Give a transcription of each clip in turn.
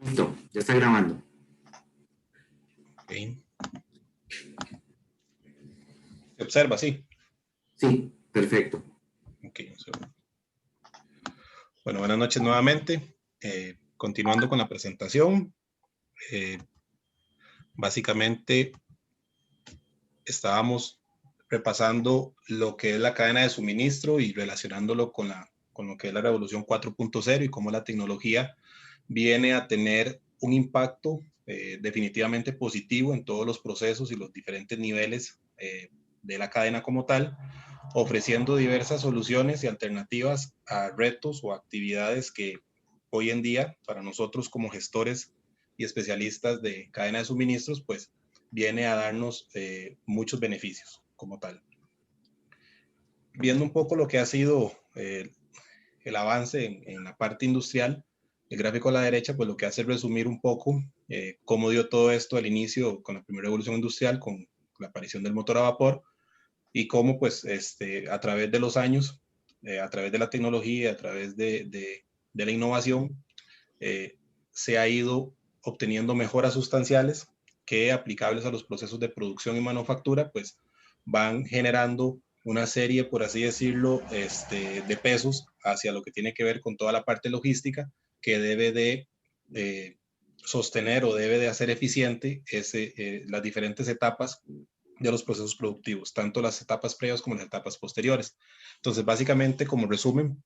Listo, ya está grabando. Okay. ¿Se observa? Sí. Sí, perfecto. Ok, bueno, buenas noches nuevamente. Continuando con la presentación, básicamente estábamos repasando lo que es la cadena de suministro y relacionándolo con lo que es la revolución 4.0 y cómo la tecnología viene a tener un impacto definitivamente positivo en todos los procesos y los diferentes niveles de la cadena como tal, ofreciendo diversas soluciones y alternativas a retos o actividades que hoy en día para nosotros como gestores y especialistas de cadena de suministros, pues viene a darnos muchos beneficios como tal. Viendo un poco lo que ha sido el avance en la parte industrial, el gráfico a la derecha, pues lo que hace es resumir un poco cómo dio todo esto al inicio con la primera revolución industrial, con la aparición del motor a vapor, y cómo pues a través de los años, a través de la tecnología, a través de la innovación, se ha ido obteniendo mejoras sustanciales que aplicables a los procesos de producción y manufactura, pues van generando una serie, por así decirlo, de pesos hacia lo que tiene que ver con toda la parte logística que debe de sostener o debe de hacer eficiente las diferentes etapas de los procesos productivos, tanto las etapas previas como las etapas posteriores. Entonces, básicamente, como resumen,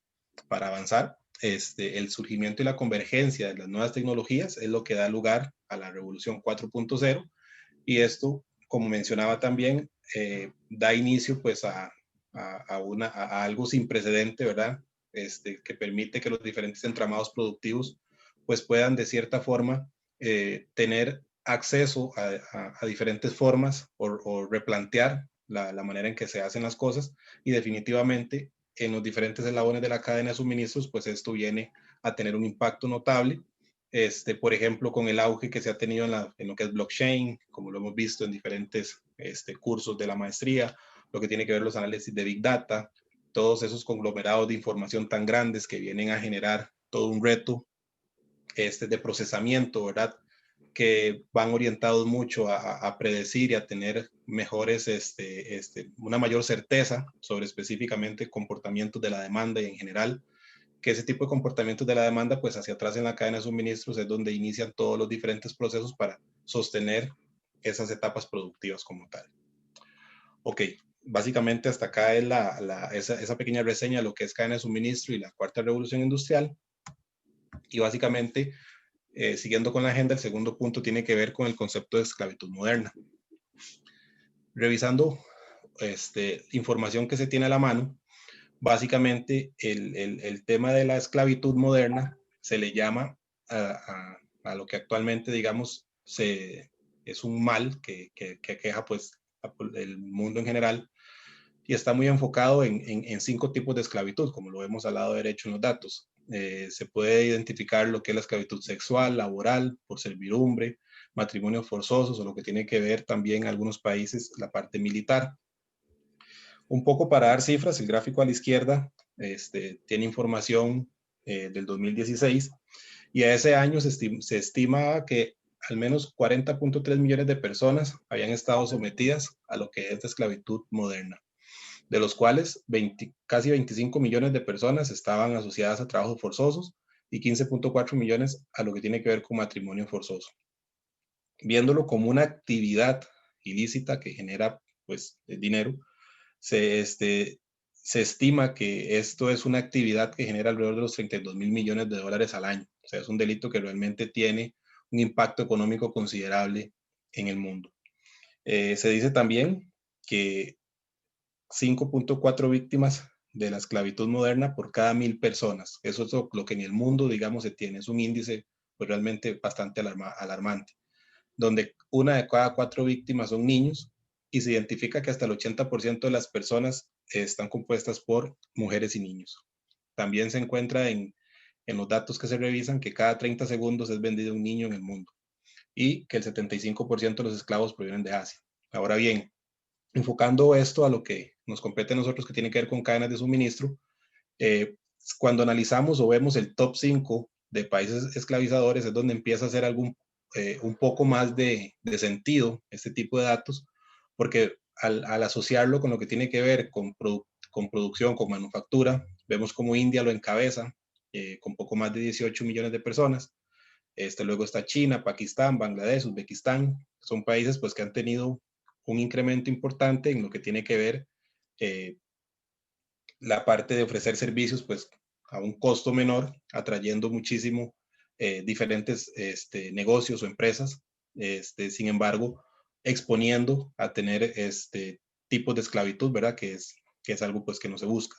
para avanzar, el surgimiento y la convergencia de las nuevas tecnologías es lo que da lugar a la revolución 4.0, y esto, como mencionaba también, da inicio pues a algo sin precedente, ¿verdad? Que permite que los diferentes entramados productivos pues puedan de cierta forma tener acceso a diferentes formas o replantear la manera en que se hacen las cosas, y definitivamente en los diferentes eslabones de la cadena de suministros, pues esto viene a tener un impacto notable. Por ejemplo, con el auge que se ha tenido en lo que es blockchain, como lo hemos visto en diferentes cursos de la maestría, lo que tiene que ver los análisis de Big Data, todos esos conglomerados de información tan grandes que vienen a generar todo un reto de procesamiento, ¿verdad? Que van orientados mucho a predecir y a tener mejores, una mayor certeza sobre específicamente comportamientos de la demanda y en general, que ese tipo de comportamientos de la demanda, pues hacia atrás en la cadena de suministros es donde inician todos los diferentes procesos para sostener esas etapas productivas como tal. Ok, básicamente hasta acá es esa pequeña reseña de lo que es cadena de suministro y la cuarta revolución industrial. Y básicamente, siguiendo con la agenda, el segundo punto tiene que ver con el concepto de esclavitud moderna. Revisando información que se tiene a la mano, básicamente el tema de la esclavitud moderna se le llama a lo que actualmente, digamos, es un mal que aqueja pues el mundo en general, y está muy enfocado en 5 tipos de esclavitud, como lo vemos al lado derecho en los datos. Se puede identificar lo que es la esclavitud sexual, laboral, por servidumbre, matrimonios forzosos, o lo que tiene que ver también en algunos países la parte militar. Un poco para dar cifras, el gráfico a la izquierda tiene información del 2016, y a ese año se estima que al menos 40.3 millones de personas habían estado sometidas a lo que es la esclavitud moderna, de los cuales casi 25 millones de personas estaban asociadas a trabajos forzosos y 15.4 millones a lo que tiene que ver con matrimonio forzoso. Viéndolo como una actividad ilícita que genera pues dinero, se estima que esto es una actividad que genera alrededor de los 32 mil millones de dólares al año. O sea, es un delito que realmente tiene un impacto económico considerable en el mundo. Se dice también que 5.4 víctimas de la esclavitud moderna por cada 1.000 personas. Eso es lo que en el mundo, digamos, se tiene. Es un índice pues, realmente bastante alarmante, donde una de cada 4 víctimas son niños, y se identifica que hasta el 80% de las personas están compuestas por mujeres y niños. También se encuentra en los datos que se revisan que cada 30 segundos es vendido un niño en el mundo, y que el 75% de los esclavos provienen de Asia. Ahora bien, enfocando esto a lo que nos compete a nosotros, que tiene que ver con cadenas de suministro, cuando analizamos o vemos el top 5 de países esclavizadores es donde empieza a hacer un poco más de sentido este tipo de datos, porque al asociarlo con lo que tiene que ver con producción, con manufactura, vemos como India lo encabeza, con poco más de 18 millones de personas. Luego está China, Pakistán, Bangladesh, Uzbekistán. Son países pues, que han tenido un incremento importante en lo que tiene que ver la parte de ofrecer servicios pues, a un costo menor, atrayendo muchísimo diferentes negocios o empresas. Sin embargo, exponiendo a tener tipos de esclavitud, ¿verdad? Que es algo pues, que no se busca.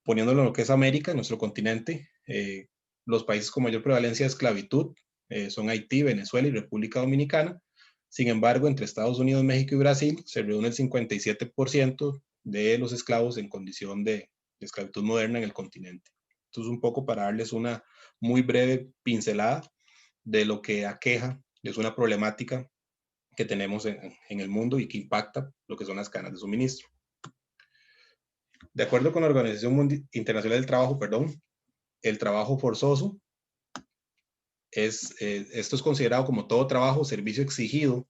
Poniéndolo en lo que es América, nuestro continente, los países con mayor prevalencia de esclavitud son Haití, Venezuela y República Dominicana. Sin embargo, entre Estados Unidos, México y Brasil se reúne el 57% de los esclavos en condición de esclavitud moderna en el continente. Entonces, un poco para darles una muy breve pincelada de lo que aqueja, es una problemática que tenemos en el mundo y que impacta lo que son las cadenas de suministro. De acuerdo con la Organización Internacional del Trabajo, el trabajo forzoso esto es considerado como todo trabajo o servicio exigido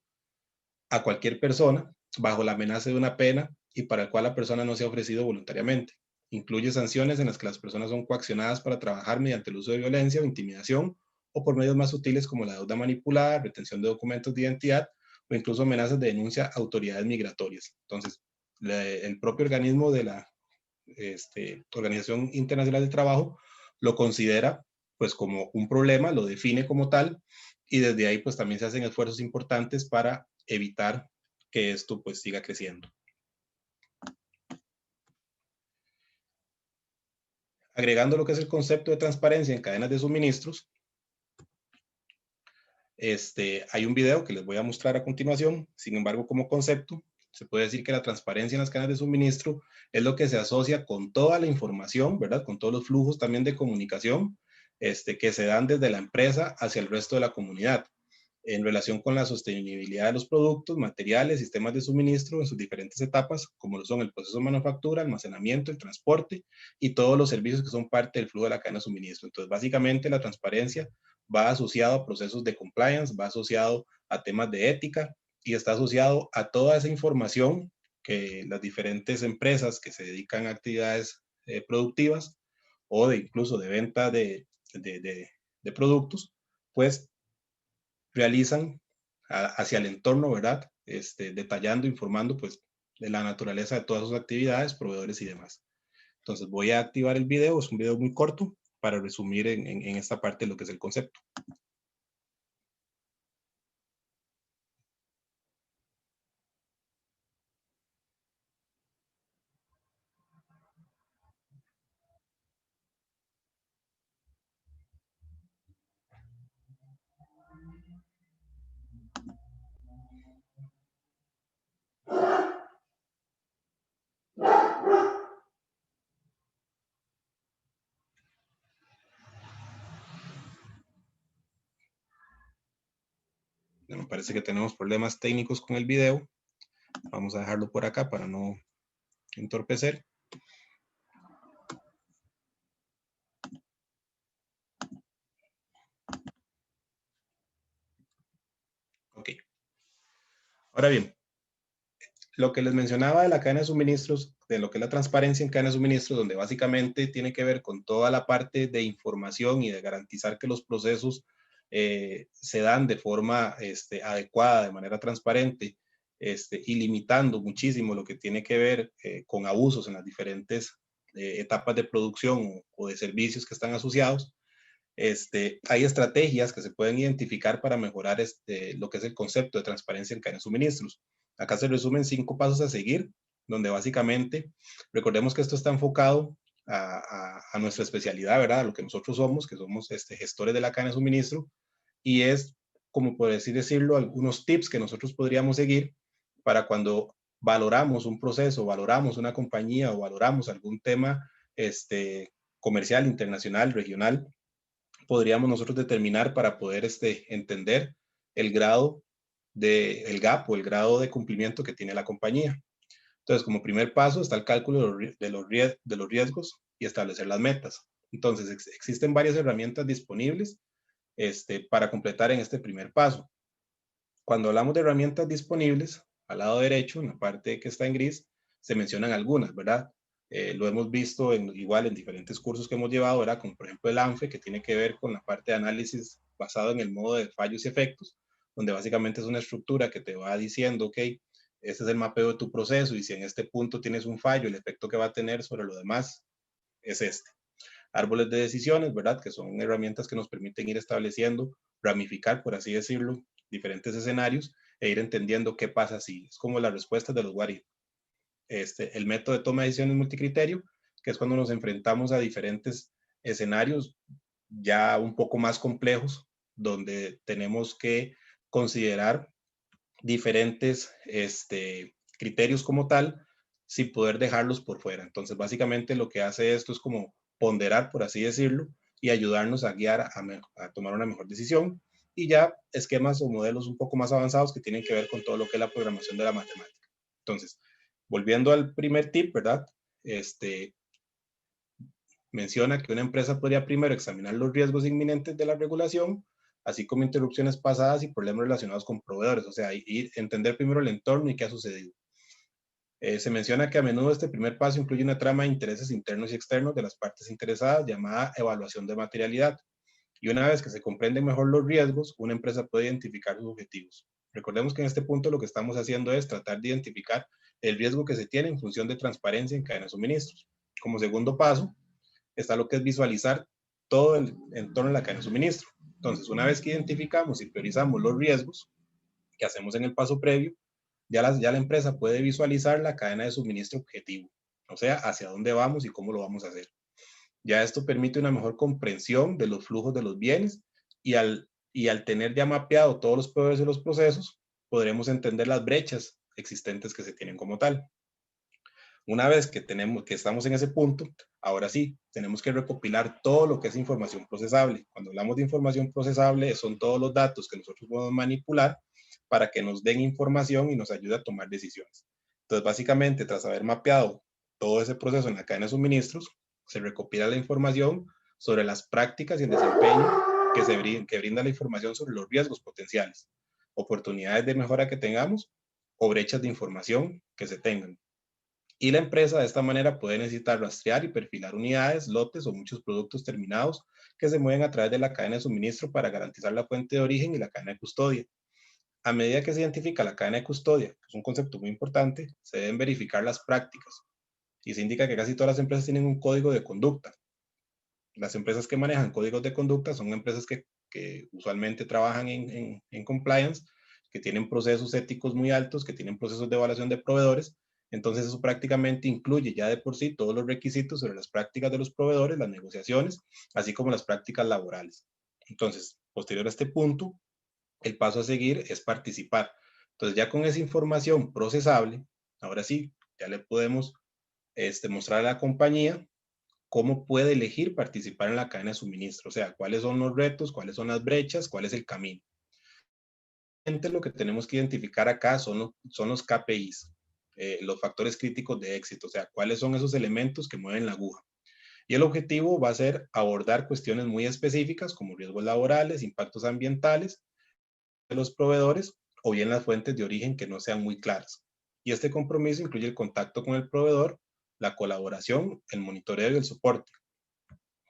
a cualquier persona bajo la amenaza de una pena y para el cual la persona no se ha ofrecido voluntariamente. Incluye sanciones en las que las personas son coaccionadas para trabajar mediante el uso de violencia o intimidación o por medios más sutiles como la deuda manipulada, retención de documentos de identidad o incluso amenazas de denuncia a autoridades migratorias. Entonces, el propio organismo de la Organización Internacional del Trabajo lo considera pues como un problema, lo define como tal y desde ahí pues también se hacen esfuerzos importantes para evitar que esto pues siga creciendo. Agregando lo que es el concepto de transparencia en cadenas de suministros, hay un video que les voy a mostrar a continuación. Sin embargo, como concepto, se puede decir que la transparencia en las cadenas de suministro es lo que se asocia con toda la información, ¿verdad? Con todos los flujos también de comunicación que se dan desde la empresa hacia el resto de la comunidad en relación con la sostenibilidad de los productos, materiales, sistemas de suministro en sus diferentes etapas, como lo son el proceso de manufactura, almacenamiento, el transporte y todos los servicios que son parte del flujo de la cadena de suministro. Entonces, básicamente la transparencia va asociado a procesos de compliance, va asociado a temas de ética y está asociado a toda esa información que las diferentes empresas que se dedican a actividades productivas o de incluso de venta de productos, pues realizan hacia el entorno, ¿verdad? Detallando, informando, pues, de la naturaleza de todas sus actividades, proveedores y demás. Entonces voy a activar el video, es un video muy corto para resumir en esta parte lo que es el concepto. Me parece que tenemos problemas técnicos con el video. Vamos a dejarlo por acá para no entorpecer. Ok. Ahora bien, lo que les mencionaba de la cadena de suministros, de lo que es la transparencia en cadena de suministros, donde básicamente tiene que ver con toda la parte de información y de garantizar que los procesos se dan de forma adecuada, de manera transparente, y limitando muchísimo lo que tiene que ver con abusos en las diferentes etapas de producción o de servicios que están asociados. Hay estrategias que se pueden identificar para mejorar lo que es el concepto de transparencia en cadena de suministros. Acá se resumen 5 pasos a seguir, donde básicamente, recordemos que esto está enfocado a nuestra especialidad, ¿verdad? A lo que nosotros somos, que somos gestores de la cadena de suministro, y es, como por así decirlo, algunos tips que nosotros podríamos seguir para cuando valoramos un proceso, valoramos una compañía o valoramos algún tema comercial, internacional, regional, podríamos nosotros determinar para poder entender el grado el gap o el grado de cumplimiento que tiene la compañía. Entonces, como primer paso está el cálculo de los riesgos y establecer las metas. Entonces, existen varias herramientas disponibles para completar en este primer paso. Cuando hablamos de herramientas disponibles, al lado derecho, en la parte que está en gris, se mencionan algunas, ¿verdad? Lo hemos visto igual en diferentes cursos que hemos llevado, ¿verdad? Como por ejemplo el ANFE, que tiene que ver con la parte de análisis basado en el modo de fallos y efectos, donde básicamente es una estructura que te va diciendo, ok, este es el mapeo de tu proceso y si en este punto tienes un fallo, el efecto que va a tener sobre lo demás es este. Árboles de decisiones, ¿verdad? Que son herramientas que nos permiten ir estableciendo, ramificar, por así decirlo, diferentes escenarios e ir entendiendo qué pasa si. Es como las respuestas de los what if. El método de toma de decisiones multicriterio, que es cuando nos enfrentamos a diferentes escenarios ya un poco más complejos, donde tenemos que considerar diferentes criterios como tal, sin poder dejarlos por fuera. Entonces, básicamente lo que hace esto es como ponderar, por así decirlo, y ayudarnos a guiar a tomar una mejor decisión. Y ya esquemas o modelos un poco más avanzados que tienen que ver con todo lo que es la programación de la matemática. Entonces, volviendo al primer tip, ¿verdad? Menciona que una empresa podría primero examinar los riesgos inminentes de la regulación, así como interrupciones pasadas y problemas relacionados con proveedores, o sea, entender primero el entorno y qué ha sucedido. Se menciona que a menudo este primer paso incluye una trama de intereses internos y externos de las partes interesadas llamada evaluación de materialidad. Y una vez que se comprenden mejor los riesgos, una empresa puede identificar sus objetivos. Recordemos que en este punto lo que estamos haciendo es tratar de identificar el riesgo que se tiene en función de transparencia en cadena de suministros. Como segundo paso, está lo que es visualizar todo el entorno de la cadena de suministro. Entonces, una vez que identificamos y priorizamos los riesgos que hacemos en el paso previo, ya la empresa puede visualizar la cadena de suministro objetivo, o sea, hacia dónde vamos y cómo lo vamos a hacer. Ya esto permite una mejor comprensión de los flujos de los bienes y al tener ya mapeado todos los proveedores y los procesos, podremos entender las brechas existentes que se tienen como tal. Una vez que estamos en ese punto, ahora sí, tenemos que recopilar todo lo que es información procesable. Cuando hablamos de información procesable, son todos los datos que nosotros podemos manipular para que nos den información y nos ayude a tomar decisiones. Entonces, básicamente, tras haber mapeado todo ese proceso en la cadena de suministros, se recopila la información sobre las prácticas y el desempeño que brinda la información sobre los riesgos potenciales, oportunidades de mejora que tengamos o brechas de información que se tengan. Y la empresa de esta manera puede necesitar rastrear y perfilar unidades, lotes o muchos productos terminados que se mueven a través de la cadena de suministro para garantizar la fuente de origen y la cadena de custodia. A medida que se identifica la cadena de custodia, que es un concepto muy importante, se deben verificar las prácticas. Y se indica que casi todas las empresas tienen un código de conducta. Las empresas que manejan códigos de conducta son empresas que usualmente trabajan en compliance, que tienen procesos éticos muy altos, que tienen procesos de evaluación de proveedores. Entonces eso prácticamente incluye ya de por sí todos los requisitos sobre las prácticas de los proveedores, las negociaciones, así como las prácticas laborales. Entonces, posterior a este punto, el paso a seguir es participar. Entonces ya con esa información procesable, ahora sí, ya le podemos mostrar a la compañía cómo puede elegir participar en la cadena de suministro, o sea, cuáles son los retos, cuáles son las brechas, cuál es el camino. Lo que tenemos que identificar acá son los KPIs, los factores críticos de éxito, o sea, cuáles son esos elementos que mueven la aguja. Y el objetivo va a ser abordar cuestiones muy específicas como riesgos laborales, impactos ambientales de los proveedores o bien las fuentes de origen que no sean muy claras. Y este compromiso incluye el contacto con el proveedor, la colaboración, el monitoreo y el soporte.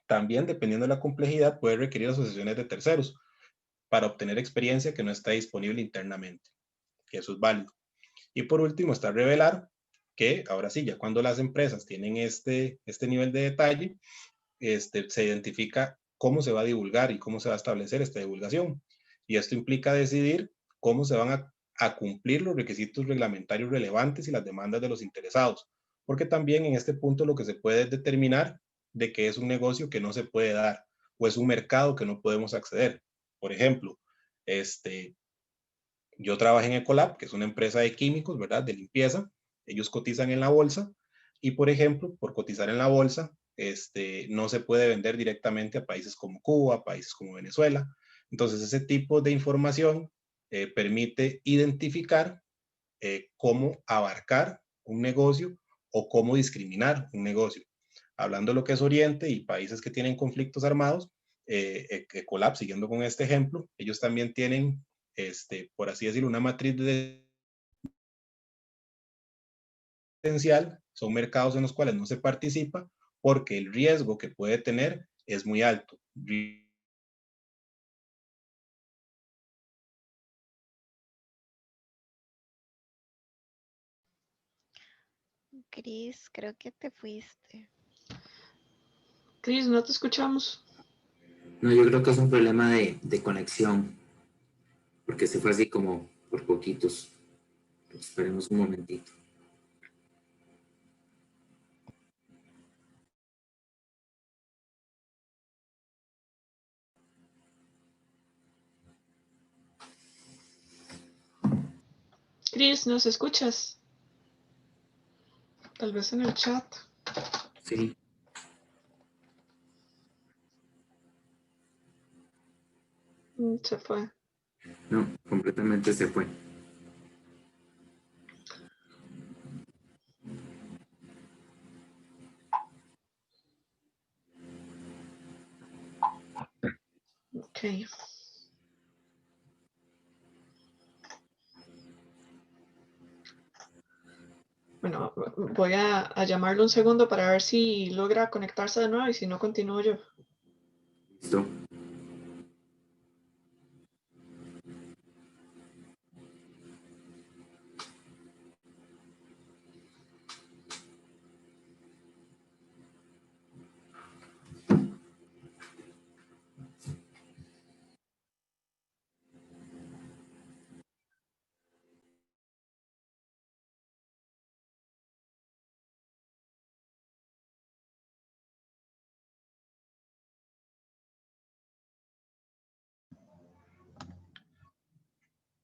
También, dependiendo de la complejidad, puede requerir asociaciones de terceros para obtener experiencia que no está disponible internamente, que eso es válido. Y por último está revelar que, ahora sí, ya cuando las empresas tienen este nivel de detalle, se identifica cómo se va a divulgar y cómo se va a establecer esta divulgación. Y esto implica decidir cómo se van a cumplir los requisitos reglamentarios relevantes y las demandas de los interesados, porque también en este punto lo que se puede determinar de que es un negocio que no se puede dar o es un mercado que no podemos acceder. Por ejemplo, yo trabajé en Ecolab, que es una empresa de químicos, ¿verdad? De limpieza. Ellos cotizan en la bolsa y, por ejemplo, por cotizar en la bolsa, no se puede vender directamente a países como Cuba, países como Venezuela. Entonces, ese tipo de información permite identificar cómo abarcar un negocio o cómo discriminar un negocio. hablando de lo que es Oriente y países que tienen conflictos armados, Ecolab, siguiendo con este ejemplo, ellos también tienen, por así decirlo, una matriz de potencial, son mercados en los cuales no se participa porque el riesgo que puede tener es muy alto. Cris, creo que te fuiste. Cris, no te escuchamos. No, yo creo que es un problema de conexión, porque se fue así como por poquitos. Esperemos un momentito. Cris, ¿nos escuchas? Tal vez en el chat. Sí. Se fue. No, completamente se fue. Ok. Bueno, voy a llamarle un segundo para ver si logra conectarse de nuevo y si no, continúo yo. Listo.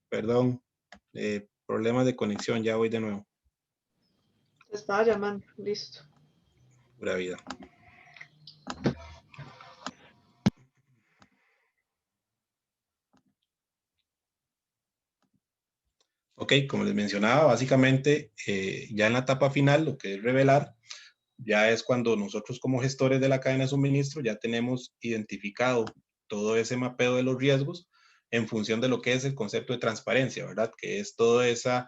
Perdón, problemas de conexión, ya voy de nuevo. Te estaba llamando, listo. Pura vida. Ok, como les mencionaba, básicamente ya en la etapa final, lo que es revelar, ya es cuando nosotros como gestores de la cadena de suministro ya tenemos identificado todo ese mapeo de los riesgos en función de lo que es el concepto de transparencia, ¿verdad? Que es todo ese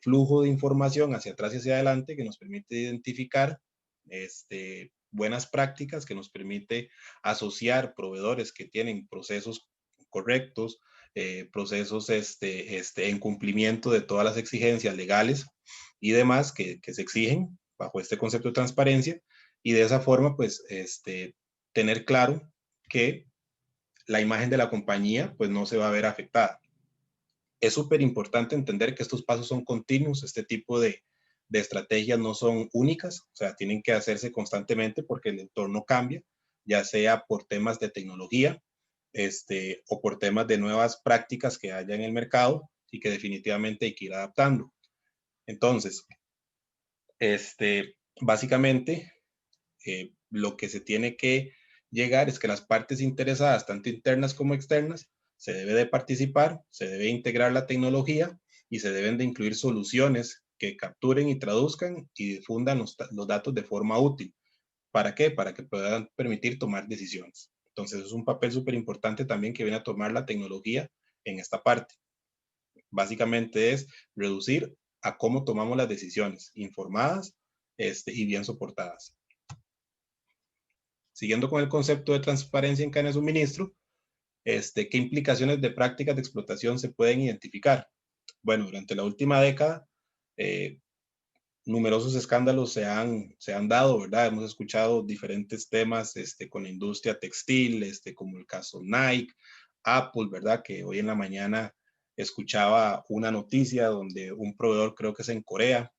flujo de información hacia atrás y hacia adelante que nos permite identificar buenas prácticas, que nos permite asociar proveedores que tienen procesos correctos, procesos en cumplimiento de todas las exigencias legales y demás que se exigen bajo este concepto de transparencia, y de esa forma, pues, tener claro que la imagen de la compañía, pues, no se va a ver afectada. Es súper importante entender que estos pasos son continuos, este tipo de estrategias no son únicas, o sea, tienen que hacerse constantemente porque el entorno cambia, ya sea por temas de tecnología, o por temas de nuevas prácticas que haya en el mercado y que definitivamente hay que ir adaptando. Entonces, básicamente, lo que se tiene que llegar es que las partes interesadas, tanto internas como externas, se debe de participar, se debe integrar la tecnología y se deben de incluir soluciones que capturen y traduzcan y difundan los datos de forma útil. ¿Para qué? Para que puedan permitir tomar decisiones. Entonces, es un papel súper importante también que viene a tomar la tecnología en esta parte. Básicamente es reducir a cómo tomamos las decisiones, informadas y bien soportadas. Siguiendo con el concepto de transparencia en cadena de suministro, ¿qué implicaciones de prácticas de explotación se pueden identificar? Bueno, durante la última década, numerosos escándalos se han dado, ¿verdad? Hemos escuchado diferentes temas con la industria textil, como el caso Nike, Apple, ¿verdad? Que hoy en la mañana escuchaba una noticia donde un proveedor, creo que es en Corea,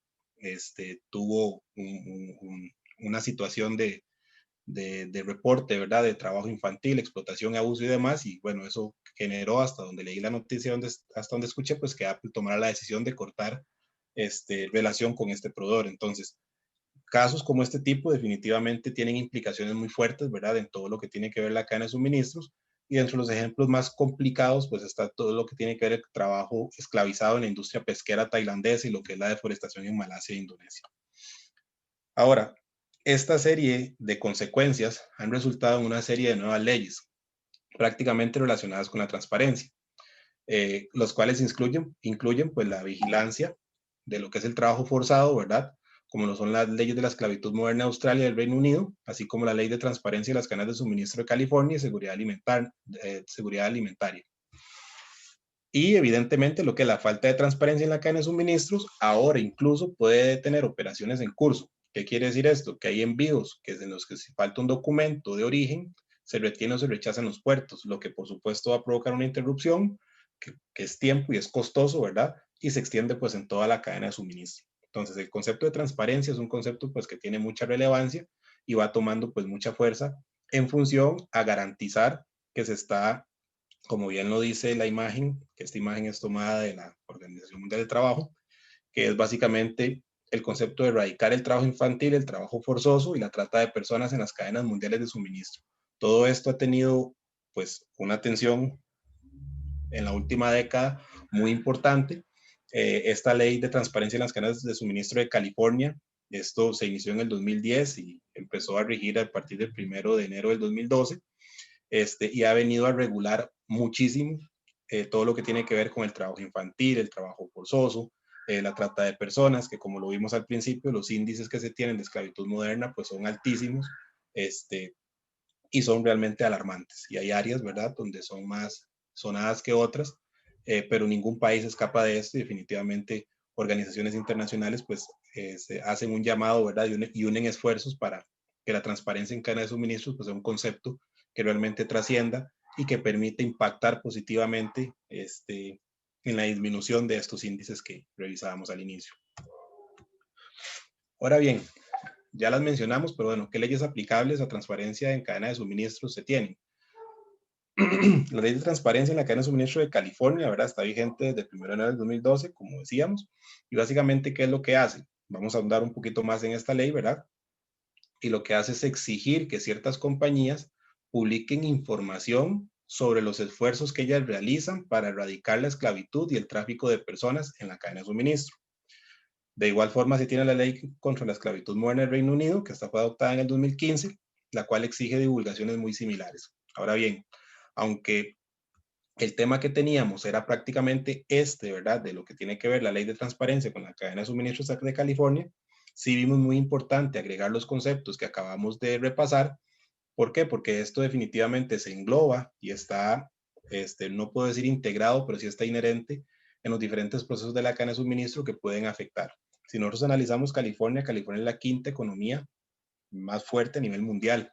tuvo una situación de reporte, ¿verdad? De trabajo infantil, explotación, abuso y demás. Y bueno, eso generó, hasta donde leí la noticia, hasta donde escuché, pues que Apple tomara la decisión de cortar relación con este proveedor. Entonces, casos como este tipo definitivamente tienen implicaciones muy fuertes, ¿verdad? En todo lo que tiene que ver la cadena de suministros. Y entre los ejemplos más complicados, pues está todo lo que tiene que ver el trabajo esclavizado en la industria pesquera tailandesa y lo que es la deforestación en Malasia e Indonesia. Ahora, esta serie de consecuencias han resultado en una serie de nuevas leyes, prácticamente relacionadas con la transparencia, los cuales incluyen pues la vigilancia de lo que es el trabajo forzado, ¿verdad? Como lo son las leyes de la esclavitud moderna de Australia y del Reino Unido, así como la ley de transparencia de las cadenas de suministro de California y seguridad alimentaria. Y evidentemente lo que es la falta de transparencia en la cadena de suministros ahora incluso puede detener operaciones en curso. ¿Qué quiere decir esto? Que hay envíos que en los que si falta un documento de origen, se retiene o se rechaza en los puertos, lo que por supuesto va a provocar una interrupción que es tiempo y es costoso, ¿verdad? Y se extiende pues en toda la cadena de suministro. Entonces el concepto de transparencia es un concepto pues que tiene mucha relevancia y va tomando pues mucha fuerza en función a garantizar que se está, como bien lo dice la imagen, que esta imagen es tomada de la Organización Mundial del Trabajo, que es básicamente el concepto de erradicar el trabajo infantil, el trabajo forzoso y la trata de personas en las cadenas mundiales de suministro. Todo esto ha tenido pues una atención en la última década muy importante. Esta ley de transparencia en las cadenas de suministro de California, esto se inició en el 2010 y empezó a regir a partir del 1 de enero del 2012, y ha venido a regular muchísimo todo lo que tiene que ver con el trabajo infantil, el trabajo forzoso, la trata de personas, que como lo vimos al principio, los índices que se tienen de esclavitud moderna pues son altísimos, y son realmente alarmantes. Y hay áreas, ¿verdad?, donde son más sonadas que otras, pero ningún país escapa de esto y definitivamente organizaciones internacionales pues se hacen un llamado, ¿verdad?, y unen esfuerzos para que la transparencia en cadena de suministros pues sea un concepto que realmente trascienda y que permite impactar positivamente en la disminución de estos índices que revisábamos al inicio. Ahora bien, ya las mencionamos, pero bueno, ¿qué leyes aplicables a transparencia en cadena de suministros se tienen? La ley de transparencia en la cadena de suministro de California, ¿verdad? Está vigente desde el 1 de enero del 2012, como decíamos, y básicamente, ¿qué es lo que hace? Vamos a ahondar un poquito más en esta ley, ¿verdad? Y lo que hace es exigir que ciertas compañías publiquen información sobre los esfuerzos que ellas realizan para erradicar la esclavitud y el tráfico de personas en la cadena de suministro. De igual forma, se tiene la ley contra la esclavitud moderna del Reino Unido, que esta fue adoptada en el 2015, la cual exige divulgaciones muy similares. Ahora bien, aunque el tema que teníamos era prácticamente ¿verdad?, de lo que tiene que ver la ley de transparencia con la cadena de suministros de California, sí vimos muy importante agregar los conceptos que acabamos de repasar. ¿Por qué? Porque esto definitivamente se engloba y está, no puedo decir integrado, pero sí está inherente en los diferentes procesos de la cadena de suministro que pueden afectar. Si nosotros analizamos California, California es la quinta economía más fuerte a nivel mundial.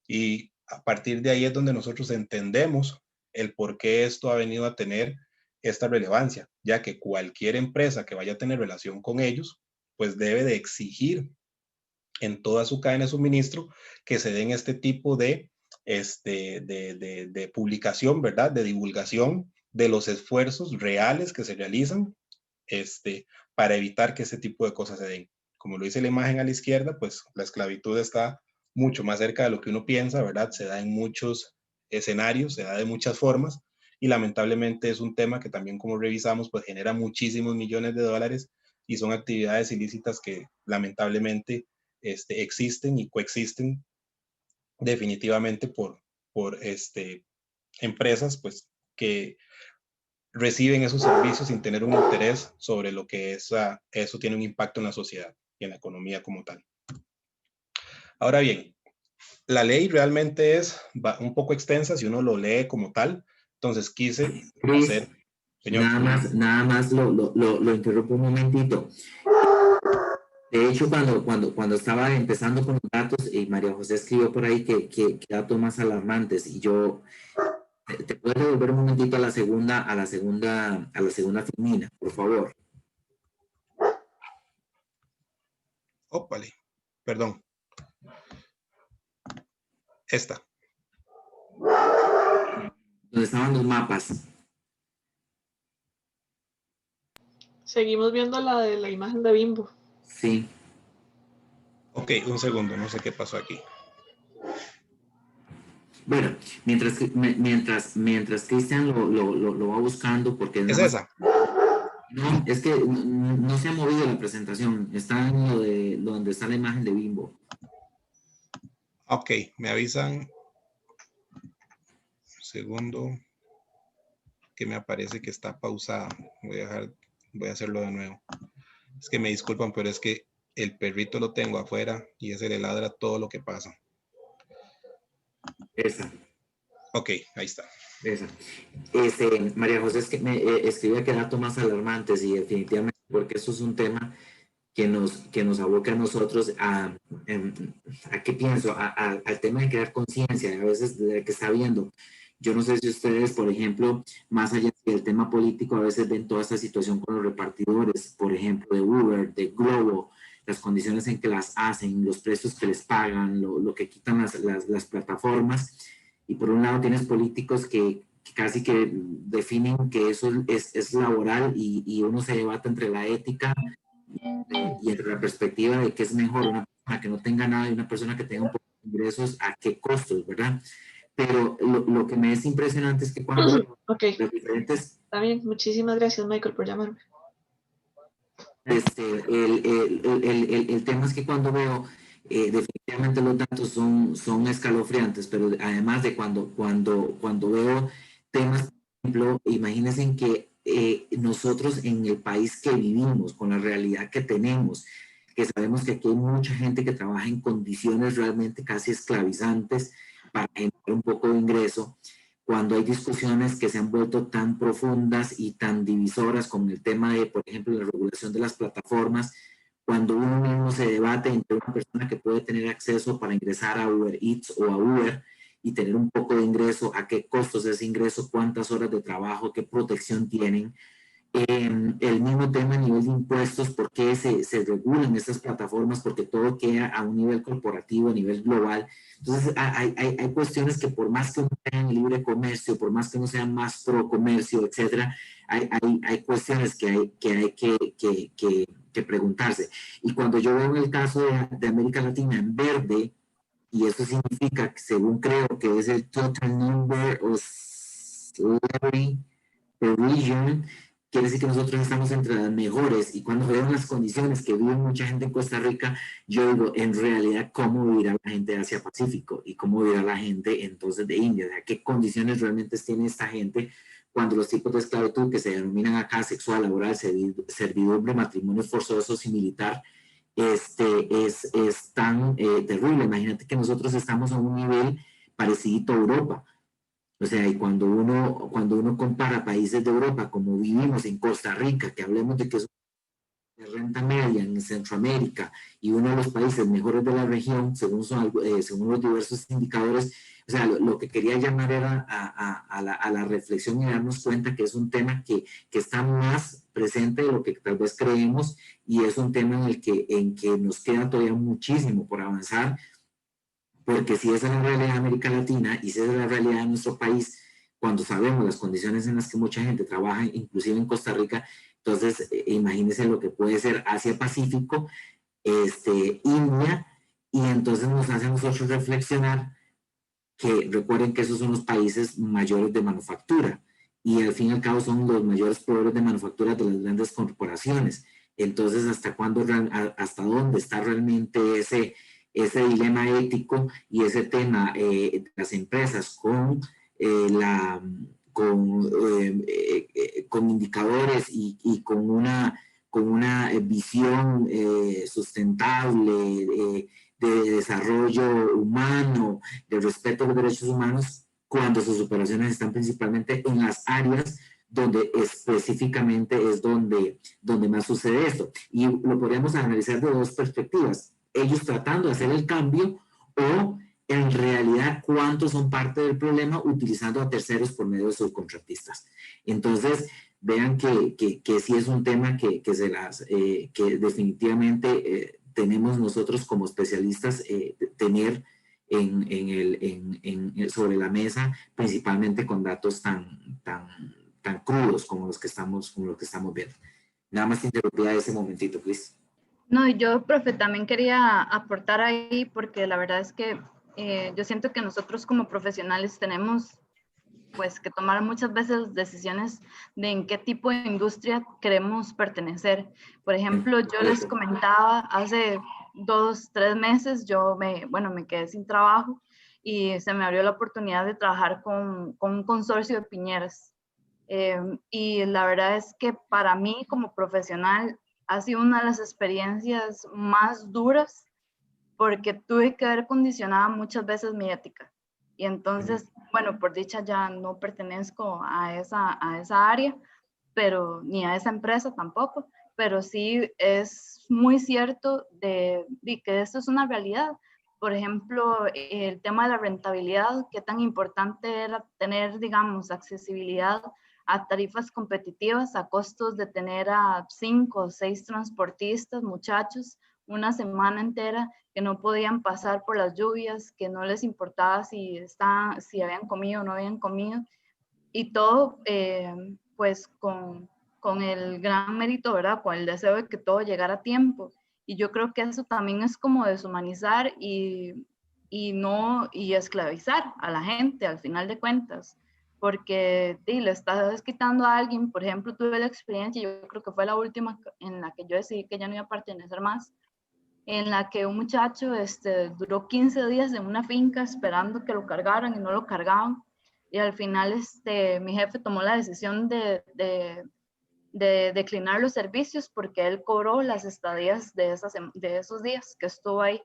Y a partir de ahí es donde nosotros entendemos el por qué esto ha venido a tener esta relevancia, ya que cualquier empresa que vaya a tener relación con ellos, pues debe de exigir en toda su cadena de suministro que se den este tipo de publicación, ¿verdad? De divulgación de los esfuerzos reales que se realizan para evitar que ese tipo de cosas se den. Como lo dice la imagen a la izquierda, pues la esclavitud está mucho más cerca de lo que uno piensa, ¿verdad? Se da en muchos escenarios, se da de muchas formas y lamentablemente es un tema que también, como revisamos, pues genera muchísimos millones de dólares y son actividades ilícitas que lamentablemente existen y coexisten definitivamente por empresas pues que reciben esos servicios sin tener un interés sobre lo que eso tiene un impacto en la sociedad y en la economía como tal. Ahora bien, la ley realmente es un poco extensa si uno lo lee como tal, entonces quise hacer... Señor. Nada más lo interrumpo un momentito. De hecho, cuando estaba empezando con los datos, María José escribió por ahí que datos más alarmantes, y yo te puedo devolver un momentito a la segunda filmina, por favor. Ópale, perdón. Esta. Donde estaban los mapas. Seguimos viendo la de la imagen de Bimbo. Sí. Ok, un segundo, no sé qué pasó aquí. Bueno, mientras Cristian lo va buscando, porque ¿Es esa? No, es que no se ha movido la presentación, está en donde está la imagen de Bimbo. Ok, me avisan. Un segundo. Que me aparece que está pausada. Voy a hacerlo de nuevo. Es que me disculpan, pero es que el perrito lo tengo afuera y ese le ladra todo lo que pasa. Esa. Ok, ahí está. Esa. María José es que me escribía que datos más alarmantes y definitivamente porque eso es un tema que nos aboca a nosotros a qué pienso, al tema de crear conciencia, a veces de que está viendo. Yo no sé si ustedes, por ejemplo, más allá del tema político, a veces ven toda esta situación con los repartidores, por ejemplo, de Uber, de Globo, las condiciones en que las hacen, los precios que les pagan, lo que quitan las plataformas. Y por un lado tienes políticos que casi que definen que eso es laboral y uno se debate entre la ética y entre la perspectiva de que es mejor una persona que no tenga nada y una persona que tenga un poco de ingresos, a qué costos, ¿verdad? Pero lo que me es impresionante es que cuando Ok, las diferentes, está bien. Muchísimas gracias, Michael, por llamarme. el tema es que cuando veo, definitivamente los datos son escalofriantes, pero además de cuando veo temas, por ejemplo, imagínense que nosotros en el país que vivimos, con la realidad que tenemos, que sabemos que aquí hay mucha gente que trabaja en condiciones realmente casi esclavizantes para generar un poco de ingreso, cuando hay discusiones que se han vuelto tan profundas y tan divisoras como el tema de, por ejemplo, la regulación de las plataformas, cuando uno mismo se debate entre una persona que puede tener acceso para ingresar a Uber Eats o a Uber y tener un poco de ingreso, a qué costos es ese ingreso, cuántas horas de trabajo, qué protección tienen, el mismo tema a nivel de impuestos, por qué se regulan estas plataformas, porque todo queda a un nivel corporativo, a nivel global. Entonces, hay cuestiones que por más que uno sea en libre comercio, por más que uno sea más pro comercio, etcétera, hay cuestiones que hay que preguntarse. Y cuando yo veo el caso de América Latina en verde, y eso significa, según creo, que es el total number of slavery per region, quiere decir que nosotros estamos entre las mejores. Y cuando veo las condiciones que vive mucha gente en Costa Rica, yo digo, en realidad, ¿cómo vivirá la gente de Asia Pacífico? ¿Y cómo vivirá la gente entonces de India? O sea, ¿qué condiciones realmente tiene esta gente cuando los tipos de esclavitud que se denominan acá sexual, laboral, servidumbre, matrimonios forzosos y militar, es tan terrible? Imagínate que nosotros estamos a un nivel parecido a Europa. O sea, y cuando uno compara países de Europa como vivimos en Costa Rica, que hablemos de que es de renta media en Centroamérica y uno de los países mejores de la región, según los diversos indicadores, o sea, lo que quería llamar era a la reflexión y darnos cuenta que es un tema que está más presente de lo que tal vez creemos y es un tema en que nos queda todavía muchísimo por avanzar, porque si esa es la realidad de América Latina y si esa es la realidad de nuestro país, cuando sabemos las condiciones en las que mucha gente trabaja, inclusive en Costa Rica, entonces imagínense lo que puede ser Asia-Pacífico, India, y entonces nos hace a nosotros reflexionar que recuerden que esos son los países mayores de manufactura y al fin y al cabo son los mayores proveedores de manufactura de las grandes corporaciones. Entonces, hasta dónde está realmente ese dilema ético y ese tema de las empresas con indicadores y con una visión sustentable de desarrollo humano, de respeto a los derechos humanos, cuando sus operaciones están principalmente en las áreas donde específicamente es donde más sucede esto. Y lo podríamos analizar de dos perspectivas. Ellos tratando de hacer el cambio o en realidad cuántos son parte del problema utilizando a terceros por medio de subcontratistas. Entonces, vean que sí es un tema que definitivamente tenemos nosotros como especialistas tener sobre la mesa, principalmente con datos tan crudos como los que estamos viendo. Nada más te interrumpía ese momentito, please. No, y yo, profe, también quería aportar ahí porque la verdad es que yo siento que nosotros como profesionales tenemos pues que tomar muchas veces decisiones de en qué tipo de industria queremos pertenecer. Por ejemplo, yo les comentaba hace 2, 3 meses yo me quedé sin trabajo y se me abrió la oportunidad de trabajar con un consorcio de piñeras. Y la verdad es que para mí como profesional ha sido una de las experiencias más duras porque tuve que ver condicionada muchas veces mi ética. Y entonces, bueno, por dicha ya no pertenezco a esa área, pero ni a esa empresa tampoco, pero sí es muy cierto de que esto es una realidad. Por ejemplo, el tema de la rentabilidad, qué tan importante era tener, digamos, accesibilidad a tarifas competitivas a costos de tener a 5 o 6 transportistas, muchachos, una semana entera que no podían pasar por las lluvias, que no les importaba si habían comido o no habían comido, y todo pues con el gran mérito, ¿verdad? Con el deseo de que todo llegara a tiempo. Y yo creo que eso también es como deshumanizar y esclavizar a la gente al final de cuentas, porque le estás quitando a alguien. Por ejemplo, tuve la experiencia, yo creo que fue la última en la que yo decidí que ya no iba a pertenecer más, en la que un muchacho duró 15 días en una finca esperando que lo cargaran y no lo cargaban. Y al final mi jefe tomó la decisión de declinar los servicios porque él cobró las estadías de esos días que estuvo ahí.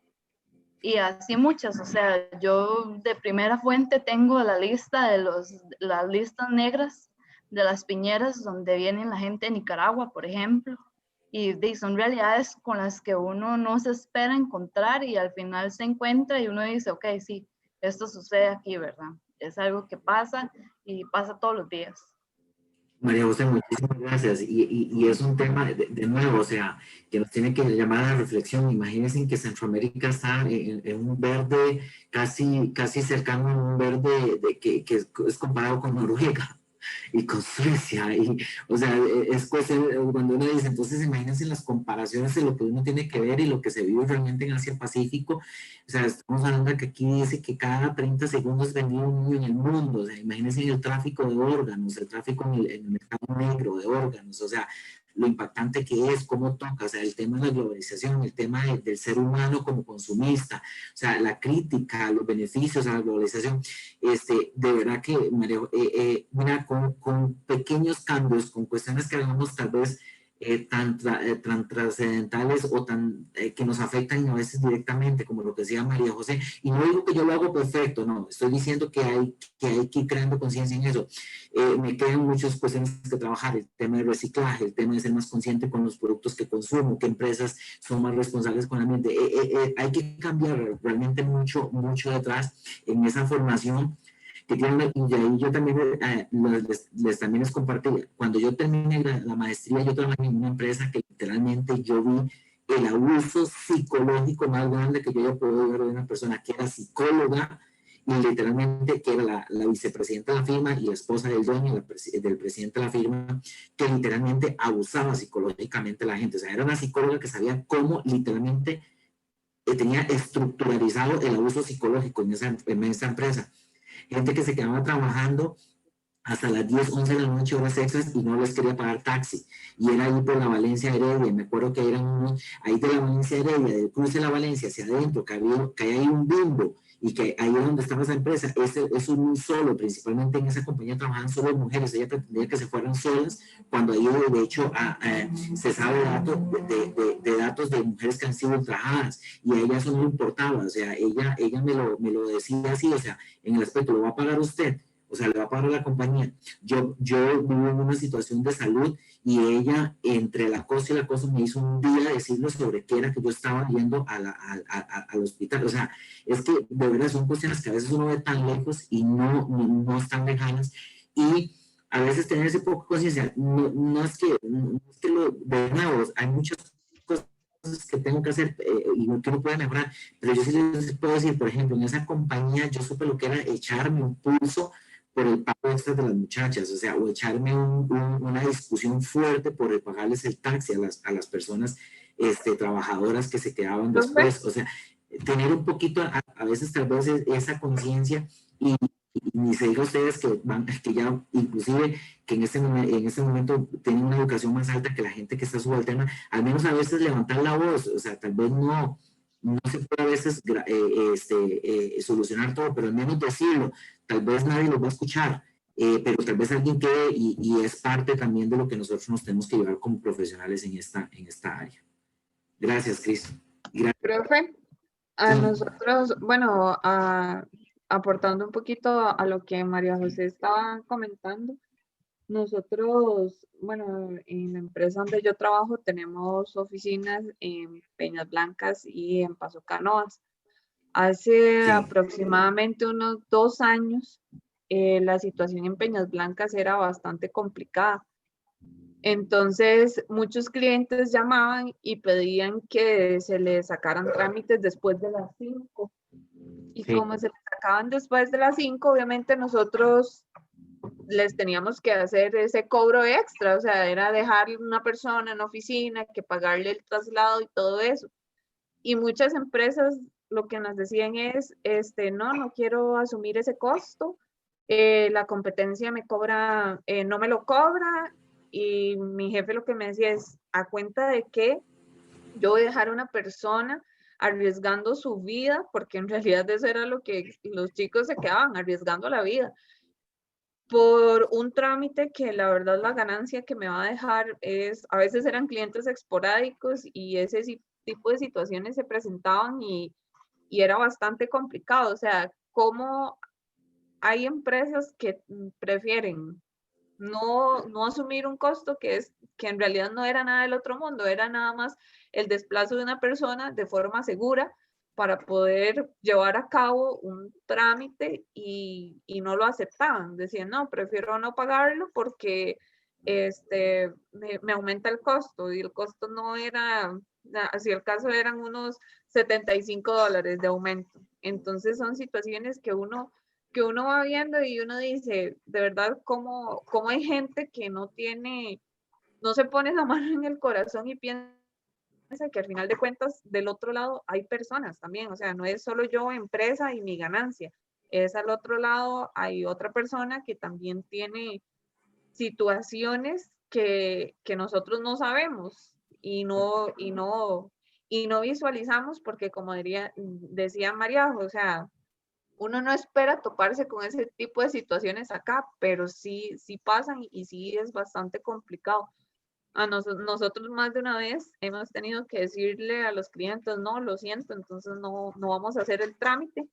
Y así muchas, o sea, yo de primera fuente tengo la lista de las listas negras de las piñeras donde viene la gente de Nicaragua, por ejemplo, y son realidades con las que uno no se espera encontrar y al final se encuentra y uno dice, ok, sí, esto sucede aquí, ¿verdad? Es algo que pasa y pasa todos los días. María José, muchísimas gracias. Y es un tema, de nuevo, o sea, que nos tiene que llamar a la reflexión. Imagínense que Centroamérica está en un verde casi cercano a un verde que es comparado con Noruega y con Suecia, o sea, es cuestión, cuando uno dice, entonces imagínense las comparaciones de lo que uno tiene que ver y lo que se vive realmente en Asia Pacífico. O sea, estamos hablando de que aquí dice que cada 30 segundos venía un niño en el mundo. O sea, imagínense el tráfico de órganos, el tráfico en el mercado negro de órganos, o sea, lo impactante que es, cómo toca, o sea, el tema de la globalización, el tema del ser humano como consumista, o sea, la crítica a los beneficios a la globalización. De verdad que, María, mira, con pequeños cambios, con cuestiones que hagamos tal vez tan trascendentales o que nos afectan a veces directamente, como lo que decía María José, y no digo que yo lo hago perfecto, no, estoy diciendo que hay que ir creando conciencia en eso. Me quedan muchas cuestiones que trabajar, el tema del reciclaje, el tema de ser más consciente con los productos que consumo, qué empresas son más responsables con el ambiente. Hay que cambiar realmente mucho detrás en esa formación que tienen, y ahí yo también también les compartí, cuando yo terminé la maestría, yo trabajé en una empresa que literalmente yo vi el abuso psicológico más grande que yo haya podido ver de una persona que era psicóloga y literalmente que era la vicepresidenta de la firma y la esposa del dueño, del presidente de la firma, que literalmente abusaba psicológicamente a la gente. O sea, era una psicóloga que sabía cómo literalmente tenía estructuralizado el abuso psicológico en esa empresa. Gente que se quedaba trabajando hasta las 10, 11 de la noche, horas extras, y no les quería pagar taxi. Y era ahí por la Valencia Heredia. Me acuerdo que eran unos, ahí de la Valencia Heredia, del cruce de la Valencia hacia adentro, que hay ahí un Bimbo, y que ahí es donde estaba esa empresa. Es un solo, principalmente en esa compañía trabajaban solo mujeres. Ella pretendía que se fueran solas, cuando ahí de hecho se sabe de datos de mujeres que han sido ultrajadas, y a ella eso no le importaba. O sea, ella me lo decía así, o sea, en el aspecto, ¿lo va a pagar usted? O sea, le va a pagar la compañía. Yo vivo en una situación de salud y ella, entre la cosa y la cosa, me hizo un día decirlo sobre qué era que yo estaba yendo al hospital. O sea, es que de verdad son cuestiones que a veces uno ve tan lejos y no están lejanas. Y a veces tener ese poco de conciencia, no es que de nuevo, hay muchas cosas que tengo que hacer y que uno puede mejorar, pero yo sí les puedo decir, por ejemplo, en esa compañía yo supe lo que era echarme un pulso por el pago extra de las muchachas, o sea, o echarme una discusión fuerte por el pagarles el taxi a las personas trabajadoras que se quedaban después, o sea, tener un poquito, a veces tal vez esa conciencia y ni se diga a ustedes que ya inclusive que en este momento tienen una educación más alta que la gente que está subalterna, al menos a veces levantar la voz, o sea, tal vez no no se puede a veces solucionar todo, pero al menos decirlo. Tal vez nadie lo va a escuchar, pero tal vez alguien quede y es parte también de lo que nosotros nos tenemos que llevar como profesionales en esta área. Gracias, Cris. Profe, a Sí. nosotros, bueno, aportando un poquito a lo que María José estaba comentando, nosotros, bueno, en la empresa donde yo trabajo tenemos oficinas en Peñas Blancas y en Paso Canoas. Hace Sí. aproximadamente unos 2 años, la situación en Peñas Blancas era bastante complicada. Entonces, muchos clientes llamaban y pedían que se les sacaran trámites después de las 5. Y Sí. como se les sacaban después de las 5, obviamente nosotros les teníamos que hacer ese cobro extra, o sea, era dejarle una persona en la oficina, que pagarle el traslado y todo eso. Y muchas empresas lo que nos decían es, no quiero asumir ese costo, la competencia me cobra, no me lo cobra, y mi jefe lo que me decía es, ¿a cuenta de qué yo voy a dejar a una persona arriesgando su vida? Porque en realidad eso era lo que los chicos se quedaban, arriesgando la vida por un trámite que la verdad la ganancia que me va a dejar es, a veces eran clientes esporádicos y ese tipo de situaciones se presentaban y era bastante complicado. O sea, cómo hay empresas que prefieren no asumir un costo que en realidad no era nada del otro mundo, era nada más el desplazo de una persona de forma segura para poder llevar a cabo un trámite y no lo aceptaban. Decían, no, prefiero no pagarlo porque me aumenta el costo, y el costo no era, así el caso eran unos $75 de aumento. Entonces son situaciones que uno va viendo y uno dice, de verdad, ¿cómo hay gente que no se pone la mano en el corazón y piensa que al final de cuentas del otro lado hay personas también? O sea, no es solo yo, empresa y mi ganancia, es al otro lado hay otra persona que también tiene situaciones que nosotros no sabemos y no visualizamos, porque como decía María, o sea, uno no espera toparse con ese tipo de situaciones acá, pero sí pasan y sí es bastante complicado. Nosotros más de una vez hemos tenido que decirle a los clientes, no, lo siento, entonces no vamos a hacer el trámite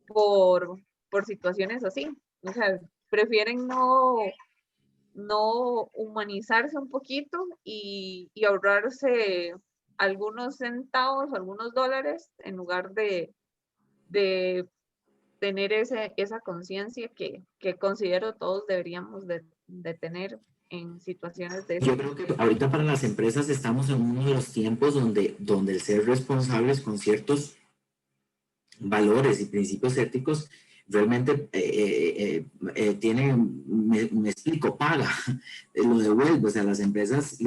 por situaciones así. O sea, prefieren no humanizarse un poquito y ahorrarse algunos centavos, algunos dólares, en lugar de tener esa conciencia que considero todos deberíamos de tener en situaciones de Yo este creo tipo. que ahorita para las empresas estamos en uno de los tiempos donde el ser responsables con ciertos valores y principios éticos realmente tiene, me explico, paga, lo devuelve. O sea, las empresas,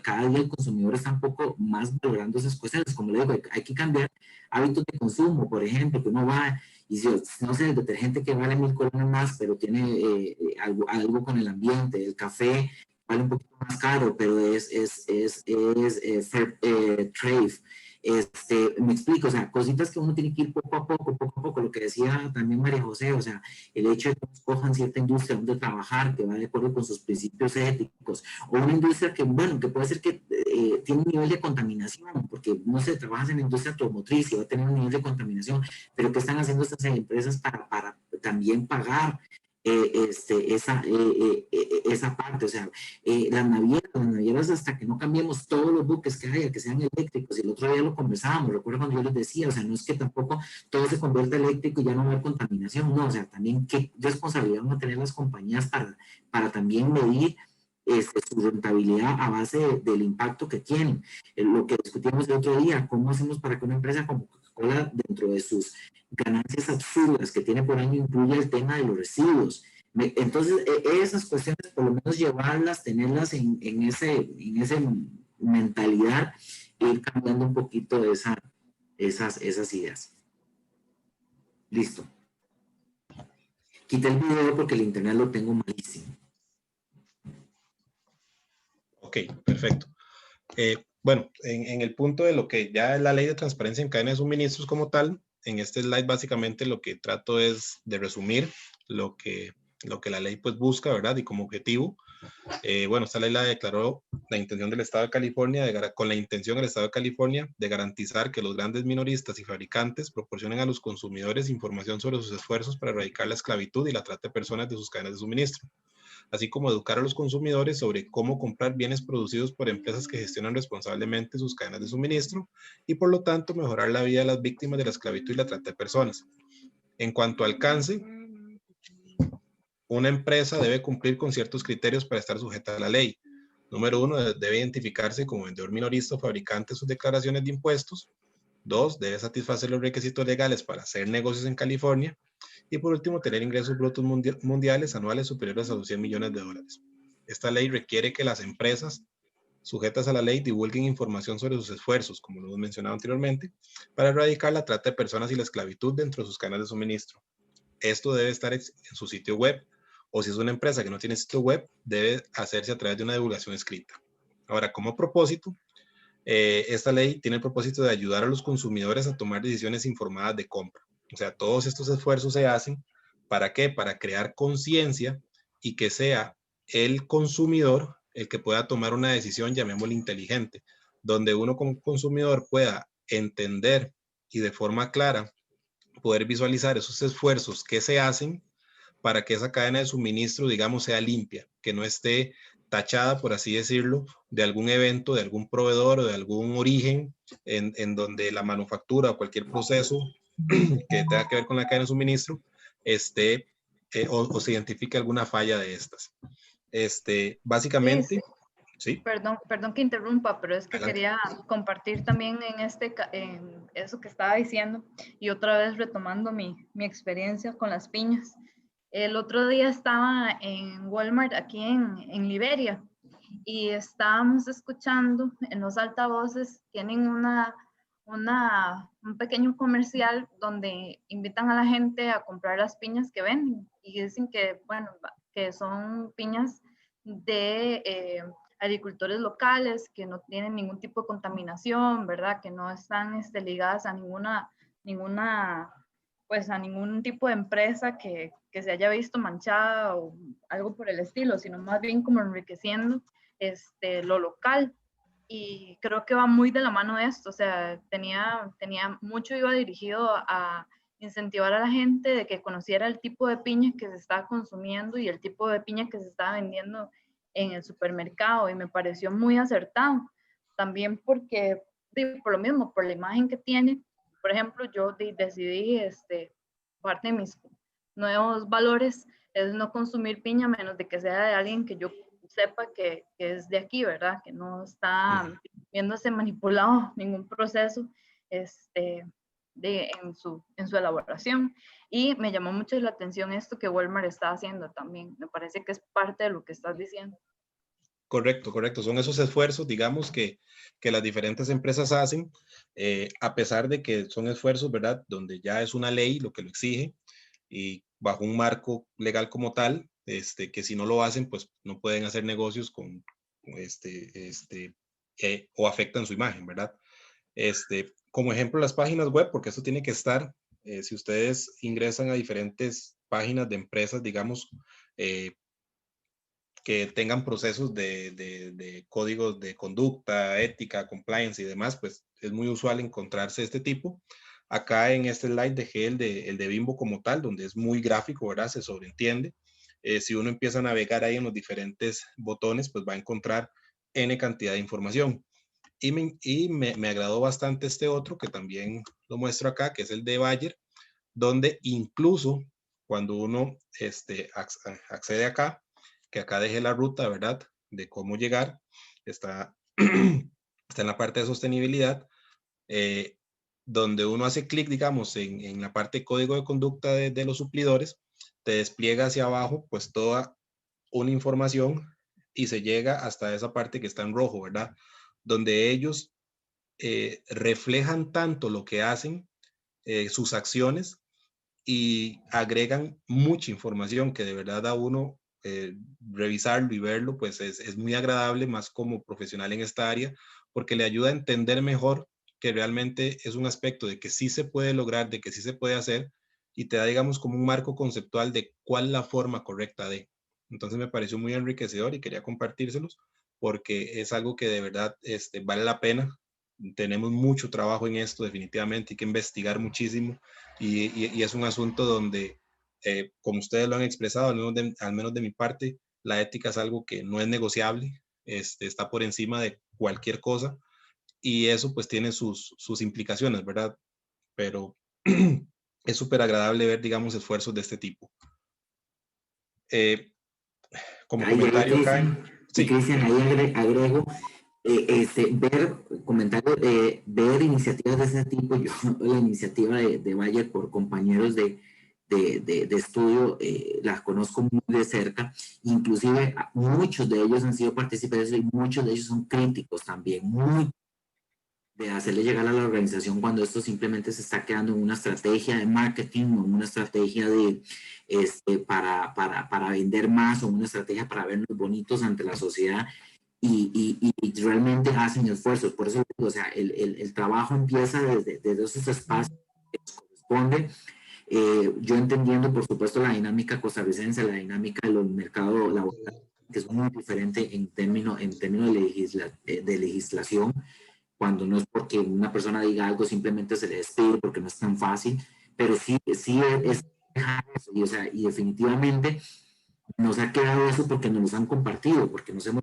cada día el consumidor está un poco más valorando esas cuestiones. Como le digo, hay que cambiar hábitos de consumo. Por ejemplo, que uno va y si, no sé, el detergente que vale 1,000 colones más, pero tiene algo con el ambiente, el café vale un poquito más caro, pero es fair trade. Me explico, o sea, cositas que uno tiene que ir poco a poco, lo que decía también María José, o sea, el hecho de que escojan cierta industria donde trabajar, que va de acuerdo con sus principios éticos, o una industria que, bueno, que puede ser que tiene un nivel de contaminación, porque, no sé, trabajas en la industria automotriz y va a tener un nivel de contaminación, pero ¿qué están haciendo estas empresas para también pagar esa parte? O sea, las navieras hasta que no cambiemos todos los buques que haya, que sean eléctricos, y el otro día lo conversábamos, recuerdo cuando yo les decía, o sea, no es que tampoco todo se convierta eléctrico y ya no va a haber contaminación, no, o sea, también qué responsabilidad van a tener las compañías para también medir su rentabilidad a base del impacto que tienen. Lo que discutimos el otro día, ¿cómo hacemos para que una empresa como Coca-Cola, dentro de sus ganancias absurdas que tiene por año, incluya el tema de los residuos? Entonces, esas cuestiones, por lo menos llevarlas, tenerlas en ese mentalidad, ir cambiando un poquito esas ideas. Listo. Quité el video porque el internet lo tengo malísimo. Ok, perfecto. Bueno, en el punto de lo que ya es la ley de transparencia en cadena de suministros como tal, en este slide básicamente lo que trato es de resumir lo que la ley pues busca, ¿verdad? Y como objetivo, bueno, esta ley la declaró la intención del Estado de California, con la intención del Estado de California de garantizar que los grandes minoristas y fabricantes proporcionen a los consumidores información sobre sus esfuerzos para erradicar la esclavitud y la trata de personas de sus cadenas de suministro, así como educar a los consumidores sobre cómo comprar bienes producidos por empresas que gestionan responsablemente sus cadenas de suministro y por lo tanto mejorar la vida de las víctimas de la esclavitud y la trata de personas. En cuanto al alcance, una empresa debe cumplir con ciertos criterios para estar sujeta a la ley. Número 1, debe identificarse como vendedor minorista o fabricante de sus declaraciones de impuestos. 2, debe satisfacer los requisitos legales para hacer negocios en California. Y por último, tener ingresos brutos mundiales anuales superiores a los 100 millones de dólares. Esta ley requiere que las empresas sujetas a la ley divulguen información sobre sus esfuerzos, como lo hemos mencionado anteriormente, para erradicar la trata de personas y la esclavitud dentro de sus cadenas de suministro. Esto debe estar en su sitio web, o si es una empresa que no tiene sitio web, debe hacerse a través de una divulgación escrita. Ahora, como propósito, esta ley tiene el propósito de ayudar a los consumidores a tomar decisiones informadas de compra. O sea, todos estos esfuerzos se hacen, ¿para qué? Para crear conciencia y que sea el consumidor el que pueda tomar una decisión, llamémosle inteligente, donde uno como consumidor pueda entender y de forma clara poder visualizar esos esfuerzos que se hacen para que esa cadena de suministro, digamos, sea limpia, que no esté tachada, por así decirlo, de algún evento, de algún proveedor o de algún origen en donde la manufactura o cualquier proceso que tenga que ver con la cadena de suministro esté o se identifique alguna falla de estas. Básicamente, ¿sí? Perdón que interrumpa, pero es que Adelante. quería compartir también en eso que estaba diciendo y otra vez retomando mi experiencia con las piñas. El otro día estaba en Walmart aquí en Liberia y estábamos escuchando en los altavoces, tienen un pequeño comercial donde invitan a la gente a comprar las piñas que venden y dicen que, bueno, que son piñas de agricultores locales, que no tienen ningún tipo de contaminación, ¿verdad? Que no están ligadas a pues a ningún tipo de empresa que se haya visto manchada o algo por el estilo, sino más bien como enriqueciendo lo local. Y creo que va muy de la mano de esto, o sea, tenía mucho, iba dirigido a incentivar a la gente de que conociera el tipo de piña que se estaba consumiendo y el tipo de piña que se estaba vendiendo en el supermercado, y me pareció muy acertado, también porque, por lo mismo, por la imagen que tiene. Por ejemplo, yo decidí, parte de mis nuevos valores es no consumir piña menos de que sea de alguien que yo sepa que es de aquí, ¿verdad? Que no está viéndose manipulado ningún proceso en su elaboración. Y me llamó mucho la atención esto que Walmart está haciendo también. Me parece que es parte de lo que estás diciendo. Correcto, correcto. Son esos esfuerzos, digamos, que las diferentes empresas hacen, a pesar de que son esfuerzos, ¿verdad? Donde ya es una ley lo que lo exige y bajo un marco legal como tal, que si no lo hacen, pues no pueden hacer negocios con o afectan su imagen, ¿verdad? Como ejemplo, las páginas web, porque esto tiene que estar, si ustedes ingresan a diferentes páginas de empresas, digamos, que tengan procesos de códigos de conducta, ética, compliance y demás, pues es muy usual encontrarse este tipo. Acá en este slide dejé el de Bimbo como tal, donde es muy gráfico, ¿verdad? Se sobreentiende. Si uno empieza a navegar ahí en los diferentes botones, pues va a encontrar N cantidad de información. Y me agradó bastante este otro, que también lo muestro acá, que es el de Bayer, donde incluso cuando uno accede acá, que acá dejé la ruta, ¿verdad? De cómo llegar, está en la parte de sostenibilidad, donde uno hace clic, digamos, en la parte de código de conducta de los suplidores, te despliega hacia abajo, pues toda una información y se llega hasta esa parte que está en rojo, ¿verdad? Donde ellos reflejan tanto lo que hacen, sus acciones, y agregan mucha información que de verdad a uno revisarlo y verlo, pues es muy agradable, más como profesional en esta área, porque le ayuda a entender mejor que realmente es un aspecto de que sí se puede lograr, de que sí se puede hacer, y te da, digamos, como un marco conceptual de cuál es la forma correcta de. Entonces me pareció muy enriquecedor y quería compartírselos porque es algo que de verdad vale la pena. Tenemos mucho trabajo en esto, definitivamente, hay que investigar muchísimo y es un asunto donde, como ustedes lo han expresado, al menos de mi parte, la ética es algo que no es negociable, está por encima de cualquier cosa y eso pues tiene sus implicaciones, ¿verdad? Pero es súper agradable ver, digamos, esfuerzos de este tipo. Como Ahí llega comentario, Karen, Cristian. Y sí, Cristian, ahí agrego, ver comentarios, ver iniciativas de ese tipo. Yo, la iniciativa de Bayer por compañeros de estudio, las conozco muy de cerca, inclusive muchos de ellos han sido partícipes y muchos de ellos son críticos también, muy de hacerle llegar a la organización cuando esto simplemente se está quedando en una estrategia de marketing o una estrategia de, para vender más o una estrategia para vernos bonitos ante la sociedad y realmente hacen esfuerzos. Por eso, o sea, el trabajo empieza desde esos espacios que nos corresponde. Yo entendiendo, por supuesto, la dinámica costarricense, la dinámica de los mercados laborales, que es muy diferente en términos de legislación, cuando no es porque una persona diga algo, simplemente se le despide porque no es tan fácil, pero sí es dejar eso, y, o sea, y definitivamente nos ha quedado eso porque nos los han compartido, porque nos hemos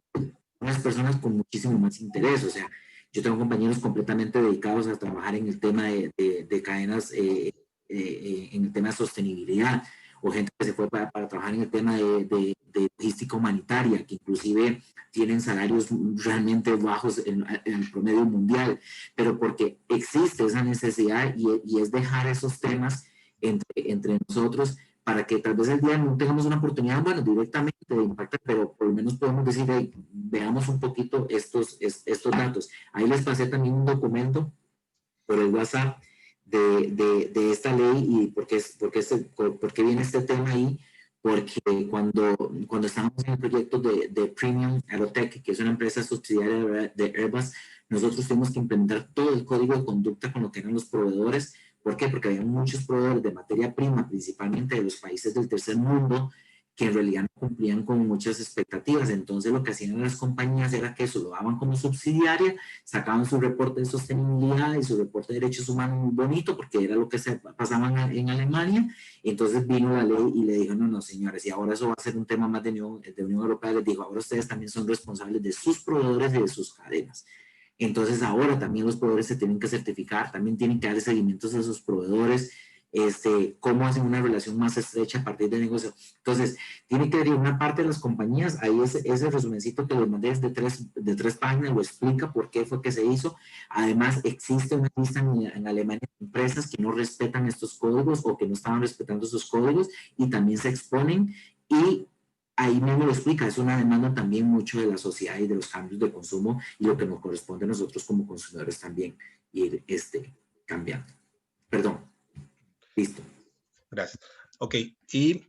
unas personas con muchísimo más interés, o sea, yo tengo compañeros completamente dedicados a trabajar en el tema de cadenas, en el tema de sostenibilidad, o gente que se fue para trabajar en el tema de logística humanitaria, que inclusive tienen salarios realmente bajos en el promedio mundial, pero porque existe esa necesidad y es dejar esos temas entre nosotros para que tal vez el día no tengamos una oportunidad, bueno, directamente de impactar, pero por lo menos podemos decir, hey, veamos un poquito estos datos. Ahí les pasé también un documento por el WhatsApp de esta ley y por qué viene este tema ahí, porque cuando estábamos en el proyecto de Premium Aerotech, que es una empresa subsidiaria de Airbus, nosotros tuvimos que implementar todo el código de conducta con lo que eran los proveedores. ¿Por qué? Porque había muchos proveedores de materia prima, principalmente de los países del tercer mundo, que en realidad no cumplían con muchas expectativas. Entonces lo que hacían las compañías era que eso lo daban como subsidiaria, sacaban su reporte de sostenibilidad y su reporte de derechos humanos muy bonito, porque era lo que se pasaban en Alemania. Entonces vino la ley y le dijo, no, no, señores, y ahora eso va a ser un tema más de Unión Europea. Les dijo, ahora ustedes también son responsables de sus proveedores y de sus cadenas. Entonces ahora también los proveedores se tienen que certificar, también tienen que dar seguimientos a sus proveedores, cómo hacen una relación más estrecha a partir de negocios. Entonces, tiene que haber una parte de las compañías, ahí ese resumencito que les mandé es de tres páginas, lo explica por qué fue que se hizo. Además, existe una lista en Alemania de empresas que no respetan estos códigos o que no estaban respetando esos códigos y también se exponen y ahí mismo lo explica, es una demanda también mucho de la sociedad y de los cambios de consumo y lo que nos corresponde a nosotros como consumidores también ir cambiando. Perdón. Listo. Gracias. Ok, y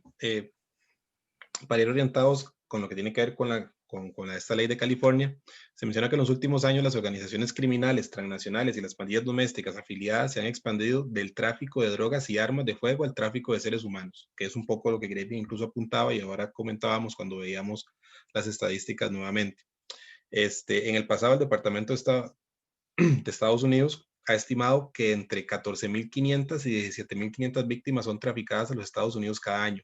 para ir orientados con lo que tiene que ver con esta ley de California, se menciona que en los últimos años las organizaciones criminales transnacionales y las pandillas domésticas afiliadas se han expandido del tráfico de drogas y armas de fuego al tráfico de seres humanos, que es un poco lo que Grady incluso apuntaba y ahora comentábamos cuando veíamos las estadísticas nuevamente. En el pasado, el Departamento de Estados Unidos ha estimado que entre 14.500 y 17.500 víctimas son traficadas a los Estados Unidos cada año.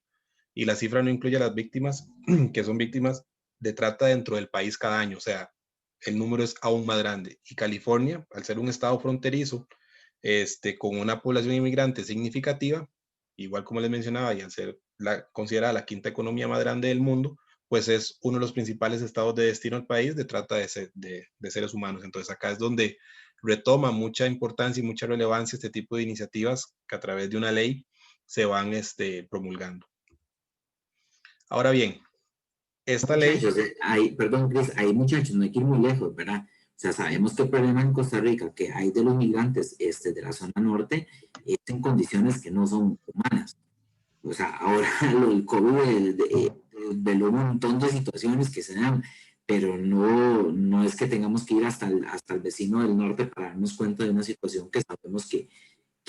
Y la cifra no incluye a las víctimas que son víctimas de trata dentro del país cada año. O sea, el número es aún más grande. Y California, al ser un estado fronterizo, con una población inmigrante significativa, igual como les mencionaba, y al ser considerada la quinta economía más grande del mundo, pues es uno de los principales estados de destino del país de trata de seres humanos. Entonces acá es donde retoma mucha importancia y mucha relevancia este tipo de iniciativas que a través de una ley se van promulgando. Ahora bien, esta ley... Perdón, Chris, hay muchachos, no hay que ir muy lejos, ¿verdad? O sea, sabemos que el problema en Costa Rica que hay de los migrantes de la zona norte es en condiciones que no son humanas. O sea, ahora el COVID veló un montón de situaciones que se dan pero no es que tengamos que ir hasta el vecino del norte para darnos cuenta de una situación que sabemos que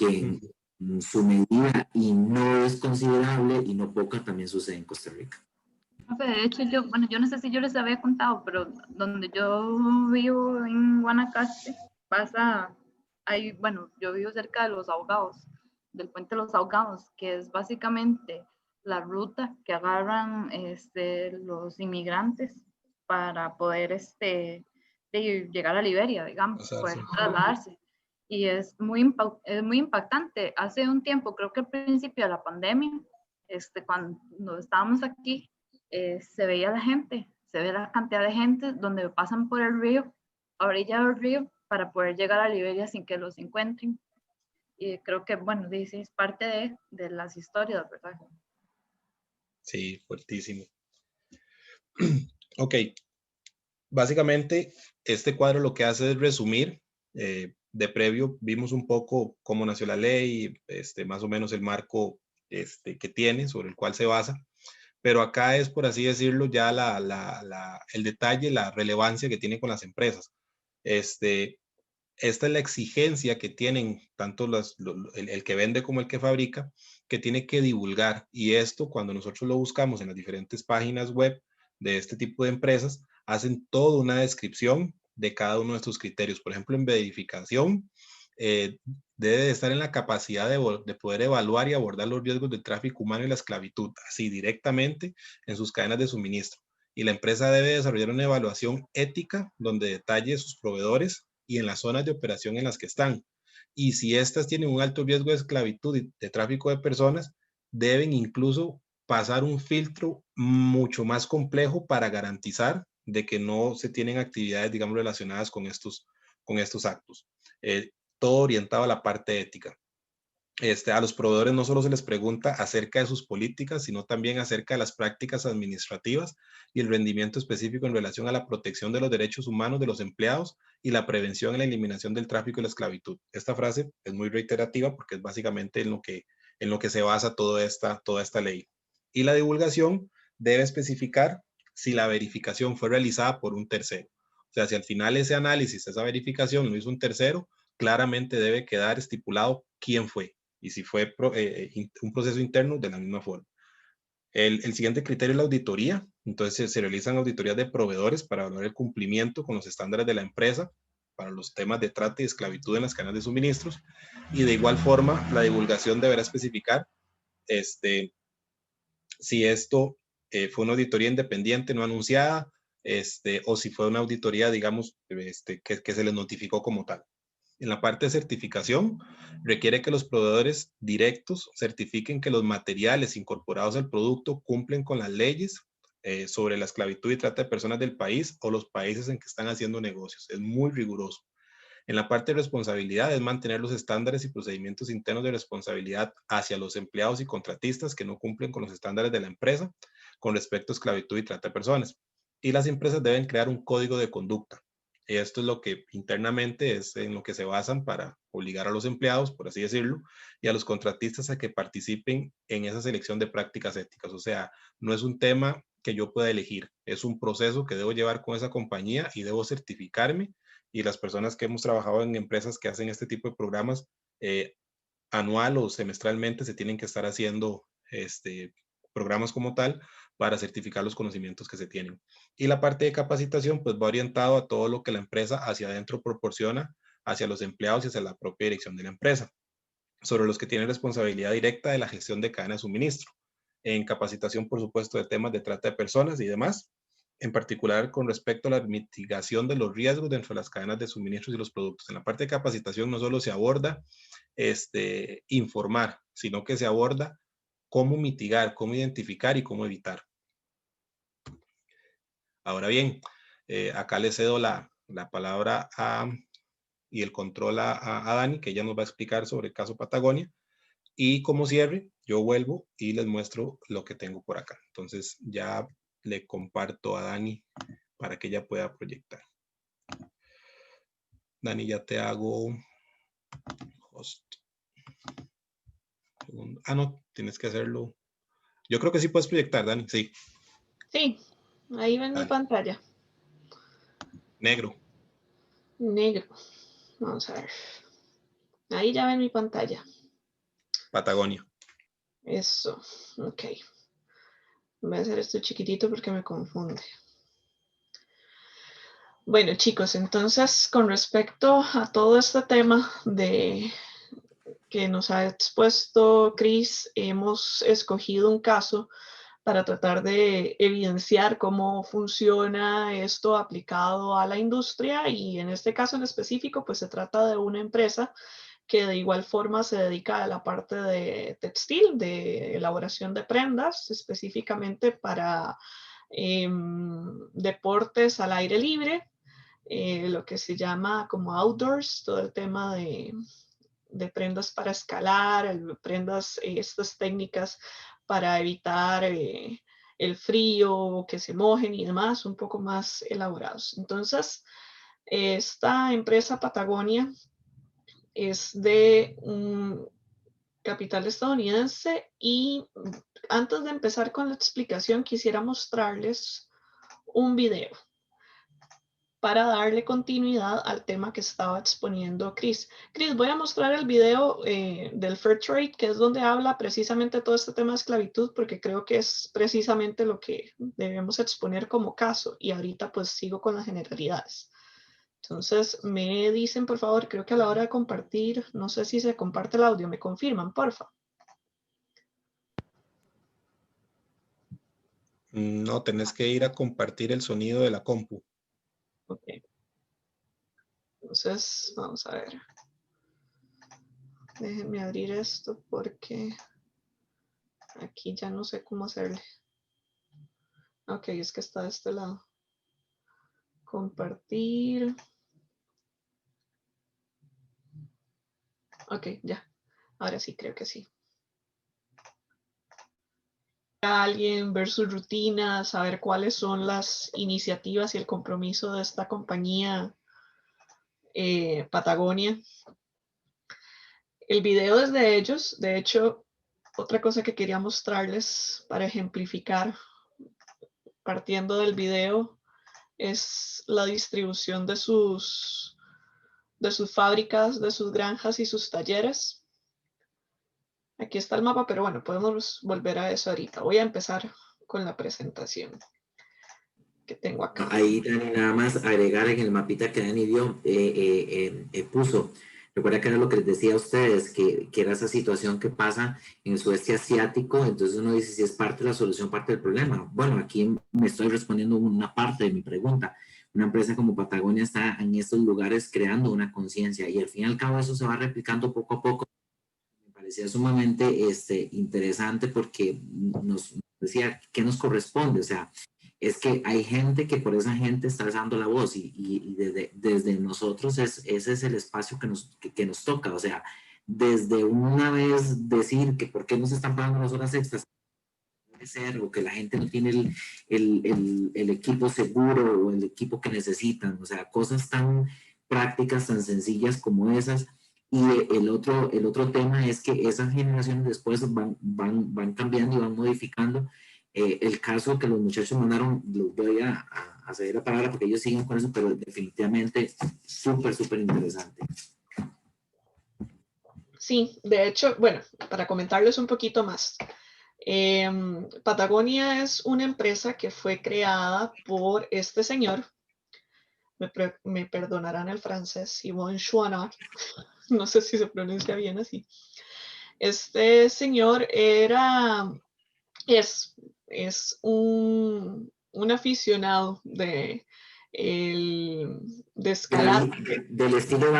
en su medida y no es considerable y no poca también sucede en Costa Rica. De hecho, yo no sé si yo les había contado, pero donde yo vivo en Guanacaste, yo vivo cerca de Los Ahogados, del puente de Los Ahogados, que es básicamente la ruta que agarran los inmigrantes para poder llegar a Liberia, digamos, poder trasladarse. Y es muy impactante. Hace un tiempo, creo que al principio de la pandemia, cuando estábamos aquí, se veía la gente, se ve la cantidad de gente donde pasan por el río, a orilla del río, para poder llegar a Liberia sin que los encuentren. Y creo que, bueno, dice, es parte de las historias, ¿verdad? Sí, fuertísimo. Ok, básicamente este cuadro lo que hace es resumir, de previo vimos un poco cómo nació la ley, más o menos el marco que tiene, sobre el cual se basa, pero acá es, por así decirlo, ya el detalle, la relevancia que tiene con las empresas. Esta es la exigencia que tienen tanto el que vende como el que fabrica, que tiene que divulgar. Y esto, cuando nosotros lo buscamos en las diferentes páginas web de este tipo de empresas, hacen toda una descripción de cada uno de estos criterios. Por ejemplo, en verificación, debe de estar en la capacidad de poder evaluar y abordar los riesgos del tráfico humano y la esclavitud, así directamente en sus cadenas de suministro. Y la empresa debe desarrollar una evaluación ética donde detalle sus proveedores y en las zonas de operación en las que están. Y si éstas tienen un alto riesgo de esclavitud y de tráfico de personas, deben incluso pasar un filtro mucho más complejo para garantizar de que no se tienen actividades, digamos, relacionadas con estos actos. Todo orientado a la parte ética. A los proveedores no solo se les pregunta acerca de sus políticas, sino también acerca de las prácticas administrativas y el rendimiento específico en relación a la protección de los derechos humanos de los empleados y la prevención y la eliminación del tráfico y la esclavitud. Esta frase es muy reiterativa porque es básicamente en lo que se basa toda esta ley. Y la divulgación debe especificar si la verificación fue realizada por un tercero. O sea, si al final ese análisis, esa verificación lo hizo un tercero, claramente debe quedar estipulado quién fue y si fue un proceso interno de la misma forma. El siguiente criterio es la auditoría. Entonces se realizan auditorías de proveedores para evaluar el cumplimiento con los estándares de la empresa para los temas de trata y esclavitud en las cadenas de suministros. Y de igual forma, la divulgación deberá especificar si esto fue una auditoría independiente no anunciada, o si fue una auditoría, digamos, que se les notificó como tal. En la parte de certificación, requiere que los proveedores directos certifiquen que los materiales incorporados al producto cumplen con las leyes sobre la esclavitud y trata de personas del país o los países en que están haciendo negocios. Es muy riguroso. En la parte de responsabilidad es mantener los estándares y procedimientos internos de responsabilidad hacia los empleados y contratistas que no cumplen con los estándares de la empresa con respecto a esclavitud y trata de personas. Y las empresas deben crear un código de conducta. Y esto es lo que internamente es en lo que se basan para obligar a los empleados, por así decirlo, y a los contratistas a que participen en esa selección de prácticas éticas. O sea, no es un tema que yo pueda elegir, es un proceso que debo llevar con esa compañía y debo certificarme, y las personas que hemos trabajado en empresas que hacen este tipo de programas anual o semestralmente se tienen que estar haciendo programas como tal para certificar los conocimientos que se tienen. Y la parte de capacitación pues va orientado a todo lo que la empresa hacia adentro proporciona hacia los empleados y hacia la propia dirección de la empresa, sobre los que tienen responsabilidad directa de la gestión de cadena de suministro. En capacitación, por supuesto, de temas de trata de personas y demás, en particular con respecto a la mitigación de los riesgos dentro de las cadenas de suministros y los productos. En la parte de capacitación no solo se aborda informar, sino que se aborda cómo mitigar, cómo identificar y cómo evitar. Ahora bien, acá le cedo la palabra y el control a Dani, que ella nos va a explicar sobre el caso Patagonia. Y como cierre, yo vuelvo y les muestro lo que tengo por acá. Entonces ya le comparto a Dani para que ella pueda proyectar. Dani, ya te hago host. Ah, no, tienes que hacerlo. Yo creo que sí puedes proyectar, Dani, sí. Sí, ahí ven mi Dale. pantalla. Negro. Negro. Vamos a ver. Ahí ya ven mi pantalla. Patagonia. Eso. Ok. Voy a hacer esto chiquitito porque me confunde. Bueno, chicos, entonces con respecto a todo este tema de que nos ha expuesto Chris, hemos escogido un caso para tratar de evidenciar cómo funciona esto aplicado a la industria, y en este caso en específico pues se trata de una empresa que de igual forma se dedica a la parte de textil, de elaboración de prendas, específicamente para deportes al aire libre, lo que se llama como outdoors, todo el tema de prendas para escalar, prendas, estas técnicas para evitar el frío, que se mojen y demás, un poco más elaborados. Entonces, esta empresa Patagonia es de un capital estadounidense, y antes de empezar con la explicación quisiera mostrarles un video para darle continuidad al tema que estaba exponiendo Chris. Chris, voy a mostrar el video del Fair Trade, que es donde habla precisamente todo este tema de esclavitud, porque creo que es precisamente lo que debemos exponer como caso, y ahorita pues sigo con las generalidades. Entonces me dicen, por favor, creo que a la hora de compartir, no sé si se comparte el audio, me confirman, porfa. No, tenés que ir a compartir el sonido de la compu. Ok. Entonces, vamos a ver. Déjenme abrir esto porque aquí ya no sé cómo hacerle. Ok, es que está de este lado. Compartir. Ok, ya. Ahora sí, creo que sí. Alguien, ver sus rutinas, saber cuáles son las iniciativas y el compromiso de esta compañía Patagonia. El video es de ellos. De hecho, otra cosa que quería mostrarles para ejemplificar, partiendo del video, es la distribución de sus fábricas, de sus granjas y sus talleres. Aquí está el mapa, pero bueno, podemos volver a eso ahorita. Voy a empezar con la presentación que tengo acá. Ahí, Dani, nada más agregar en el mapita que Dani dio, puso. Recuerda que era lo que les decía a ustedes, que era esa situación que pasa en el sudeste asiático. Entonces uno dice si es parte de la solución, parte del problema. Bueno, aquí me estoy respondiendo una parte de mi pregunta. Una empresa como Patagonia está en estos lugares creando una conciencia, y al fin y al cabo eso se va replicando poco a poco. Me parecía sumamente interesante, porque nos decía qué nos corresponde. O sea, es que hay gente que por esa gente está alzando la voz, y desde nosotros ese es el espacio que nos toca. O sea, desde una vez decir que por qué no se están pagando las horas extras, ser, o que la gente no tiene el equipo seguro o el equipo que necesitan. O sea, cosas tan prácticas, tan sencillas como esas. Y el otro tema es que esas generaciones después van cambiando y van modificando. El caso que los muchachos mandaron, los voy a ceder la palabra porque ellos siguen con eso, pero definitivamente súper interesante. Sí, de hecho, bueno, para comentarles un poquito más. Patagonia es una empresa que fue creada por este señor, me perdonarán el francés, Yvon Chouinard, no sé si se pronuncia bien así. Este señor es un aficionado de escalar. Del estilo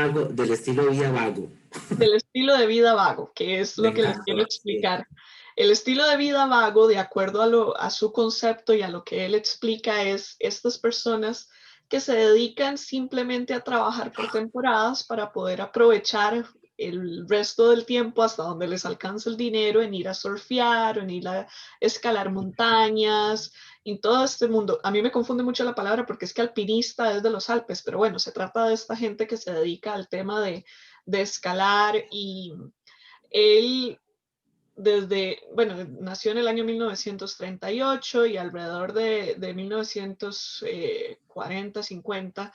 vida vago. Del estilo de vida vago, que es lo que les quiero explicar. El estilo de vida vago, de acuerdo a su concepto y a lo que él explica, es estas personas que se dedican simplemente a trabajar por temporadas para poder aprovechar el resto del tiempo hasta donde les alcanza el dinero en ir a surfear, en ir a escalar montañas, en todo este mundo. A mí me confunde mucho la palabra porque es que alpinista es de los Alpes, pero bueno, se trata de esta gente que se dedica al tema de escalar, y él bueno, nació en el año 1938 y alrededor de 1940, 50,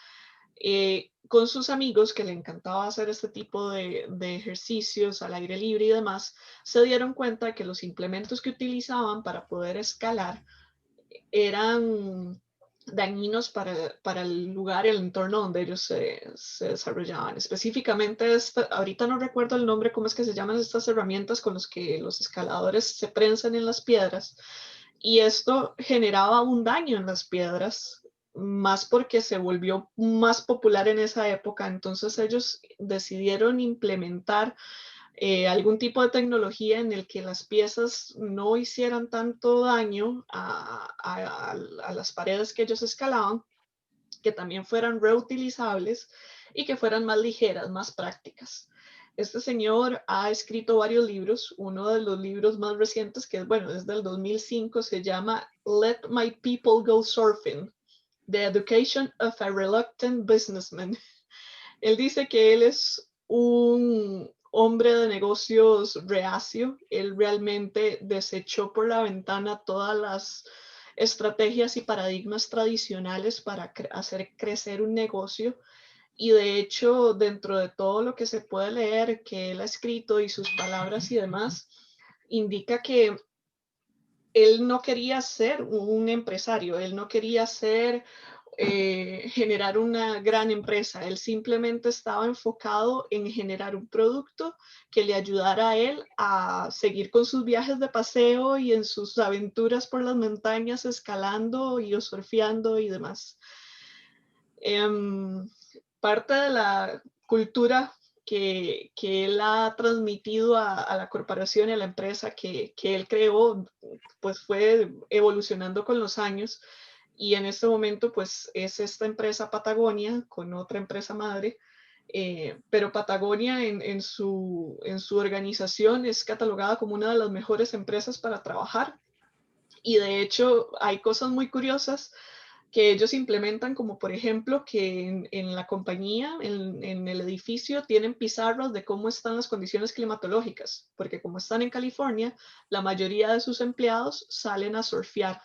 con sus amigos que le encantaba hacer este tipo de ejercicios al aire libre y demás, se dieron cuenta que los implementos que utilizaban para poder escalar eran dañinos para el lugar y el entorno donde ellos se desarrollaban. Específicamente, ahorita no recuerdo el nombre, cómo es que se llaman estas herramientas con las que los escaladores se prensan en las piedras, y esto generaba un daño en las piedras, más porque se volvió más popular en esa época. Entonces ellos decidieron implementar algún tipo de tecnología en el que las piezas no hicieran tanto daño a las paredes que ellos escalaban, que también fueran reutilizables y que fueran más ligeras, más prácticas. Este señor ha escrito varios libros. Uno de los libros más recientes, que bueno, es del 2005, se llama Let My People Go Surfing: The Education of a Reluctant Businessman. Él dice que él es un hombre de negocios reacio. Él realmente desechó por la ventana todas las estrategias y paradigmas tradicionales para hacer crecer un negocio. Y de hecho, dentro de todo lo que se puede leer que él ha escrito y sus palabras y demás, indica que él no quería ser un empresario, él no quería generar una gran empresa. Él simplemente estaba enfocado en generar un producto que le ayudara a él a seguir con sus viajes de paseo y en sus aventuras por las montañas, escalando y surfeando y demás. Parte de la cultura que él ha transmitido a la corporación y a la empresa que él creó, pues fue evolucionando con los años. Y en este momento, pues es esta empresa Patagonia con otra empresa madre, pero Patagonia en su organización es catalogada como una de las mejores empresas para trabajar. Y de hecho hay cosas muy curiosas que ellos implementan, como por ejemplo que en la compañía, en el edificio, tienen pizarras de cómo están las condiciones climatológicas, porque como están en California, la mayoría de sus empleados salen a surfear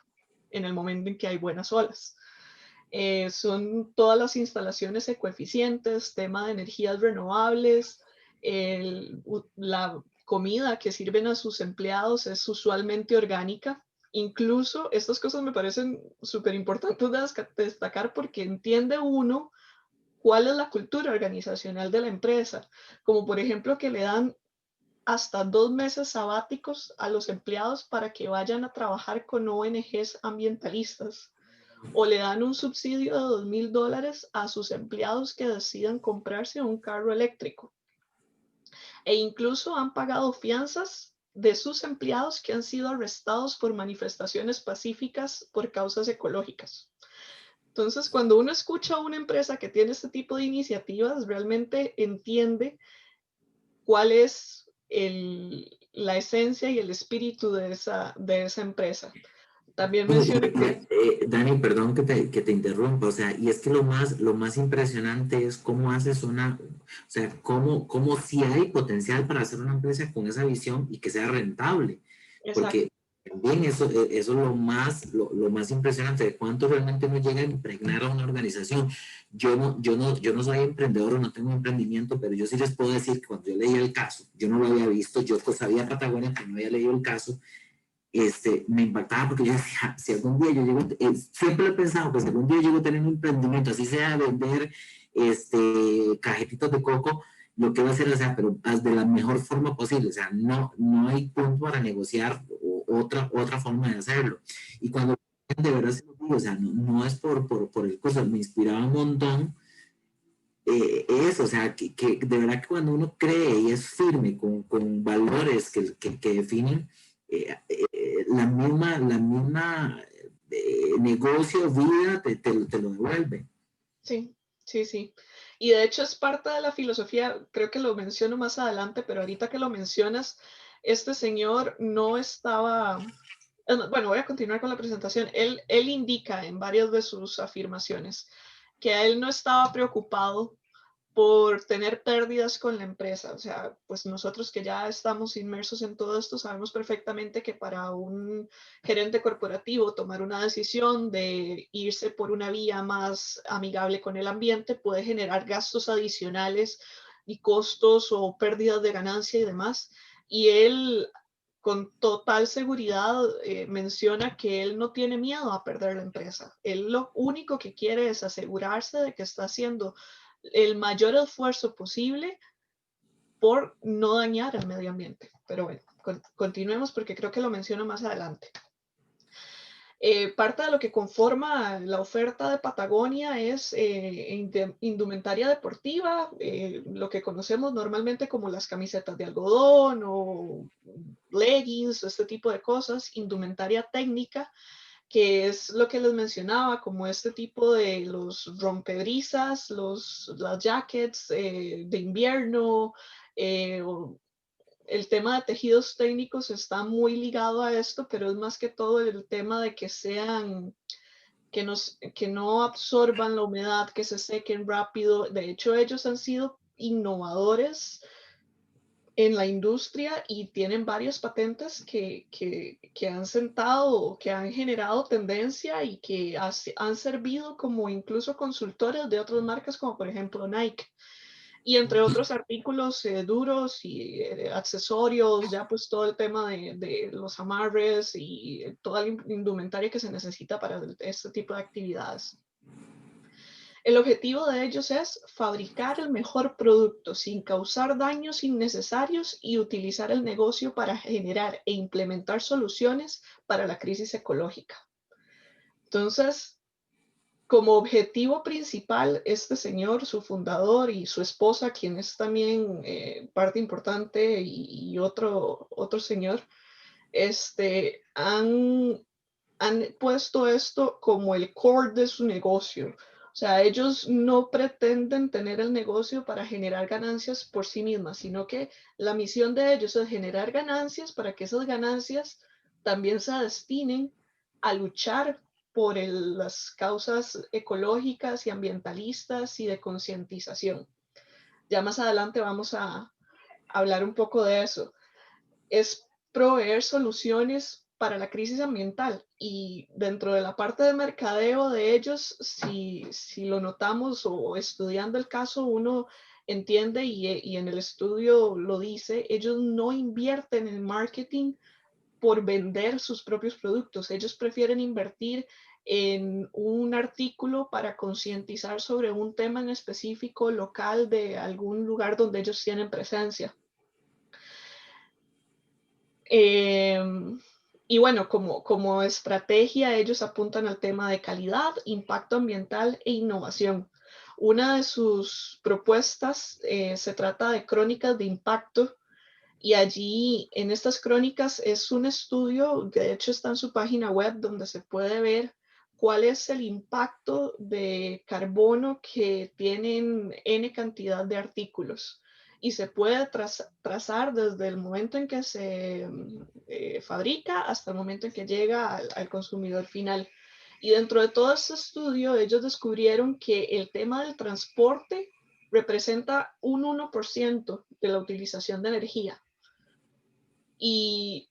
en el momento en que hay buenas olas. Son todas las instalaciones ecoeficientes, tema de energías renovables, la comida que sirven a sus empleados es usualmente orgánica. Incluso estas cosas me parecen súper importantes de destacar porque entiende uno cuál es la cultura organizacional de la empresa, como por ejemplo que le dan hasta 2 meses sabáticos a los empleados para que vayan a trabajar con ONGs ambientalistas, o le dan un subsidio de $2,000 a sus empleados que decidan comprarse un carro eléctrico. E incluso han pagado fianzas de sus empleados que han sido arrestados por manifestaciones pacíficas por causas ecológicas. Entonces, cuando uno escucha a una empresa que tiene este tipo de iniciativas, realmente entiende cuál es la esencia y el espíritu de esa empresa. También mencioné que... Dani, perdón que te interrumpa, o sea, y es que lo más impresionante es cómo haces o sea, cómo si hay potencial para hacer una empresa con esa visión y que sea rentable, porque también eso es lo más impresionante de cuánto realmente uno llega a impregnar a una organización. Yo no soy emprendedor o no tengo emprendimiento, pero yo sí les puedo decir que cuando yo leí el caso, yo no lo había visto, yo sabía Patagonia, pero no había leído el caso. Me impactaba porque yo decía, si algún día yo llego, siempre he pensado que si algún día llego a tener un emprendimiento, así sea vender cajetitos de coco, lo que voy a hacer, o sea, pero de la mejor forma posible, o sea, no hay punto para negociar otra forma de hacerlo. Y cuando de verdad se lo digo, o sea, no es por el curso, me inspiraba un montón eso, o sea, que de verdad que cuando uno cree y es firme con valores que definen la misma negocio, vida, te lo devuelve. Sí, sí, sí. Y de hecho es parte de la filosofía, creo que lo menciono más adelante, pero ahorita que lo mencionas, este señor no estaba, bueno, voy a continuar con la presentación. Él indica en varias de sus afirmaciones que él no estaba preocupado por tener pérdidas con la empresa. O sea, pues nosotros que ya estamos inmersos en todo esto, sabemos perfectamente que para un gerente corporativo tomar una decisión de irse por una vía más amigable con el ambiente puede generar gastos adicionales y costos o pérdidas de ganancia y demás. Y él con total seguridad menciona que él no tiene miedo a perder la empresa. Él lo único que quiere es asegurarse de que está haciendo el mayor esfuerzo posible por no dañar al medio ambiente. Pero bueno, continuemos porque creo que lo menciono más adelante. Parte de lo que conforma la oferta de Patagonia es indumentaria deportiva, lo que conocemos normalmente como las camisetas de algodón o leggings, este tipo de cosas, indumentaria técnica, que es lo que les mencionaba, como este tipo de los rompebrisas, las jackets de invierno, el tema de tejidos técnicos está muy ligado a esto, pero es más que todo el tema de que sean, que no absorban la humedad, que se sequen rápido. De hecho, ellos han sido innovadores en la industria y tienen varias patentes que han sentado, que han generado tendencia y que han servido como incluso consultores de otras marcas como por ejemplo Nike. Y entre otros artículos duros y accesorios, ya pues todo el tema de los amarres y toda la indumentaria que se necesita para este tipo de actividades. El objetivo de ellos es fabricar el mejor producto sin causar daños innecesarios y utilizar el negocio para generar e implementar soluciones para la crisis ecológica. Entonces, como objetivo principal, este señor, su fundador y su esposa, quien es también parte importante, y otro señor, han puesto esto como el core de su negocio. O sea, ellos no pretenden tener el negocio para generar ganancias por sí mismas, sino que la misión de ellos es generar ganancias para que esas ganancias también se destinen a luchar por las causas ecológicas y ambientalistas y de concientización. Ya más adelante vamos a hablar un poco de eso. Es proveer soluciones para la crisis ambiental y dentro de la parte de mercadeo de ellos, si lo notamos o estudiando el caso, uno entiende y en el estudio lo dice, ellos no invierten en marketing por vender sus propios productos. Ellos prefieren invertir en un artículo para concientizar sobre un tema en específico local de algún lugar donde ellos tienen presencia. Y bueno, como estrategia, ellos apuntan al tema de calidad, impacto ambiental e innovación. Una de sus propuestas se trata de crónicas de impacto y allí en estas crónicas es un estudio, que de hecho está en su página web, donde se puede ver cuál es el impacto de carbono que tienen N cantidad de artículos. Y se puede trazar desde el momento en que se fabrica hasta el momento en que llega al consumidor final. Y dentro de todo este estudio, ellos descubrieron que el tema del transporte representa un 1% de la utilización de energía. Y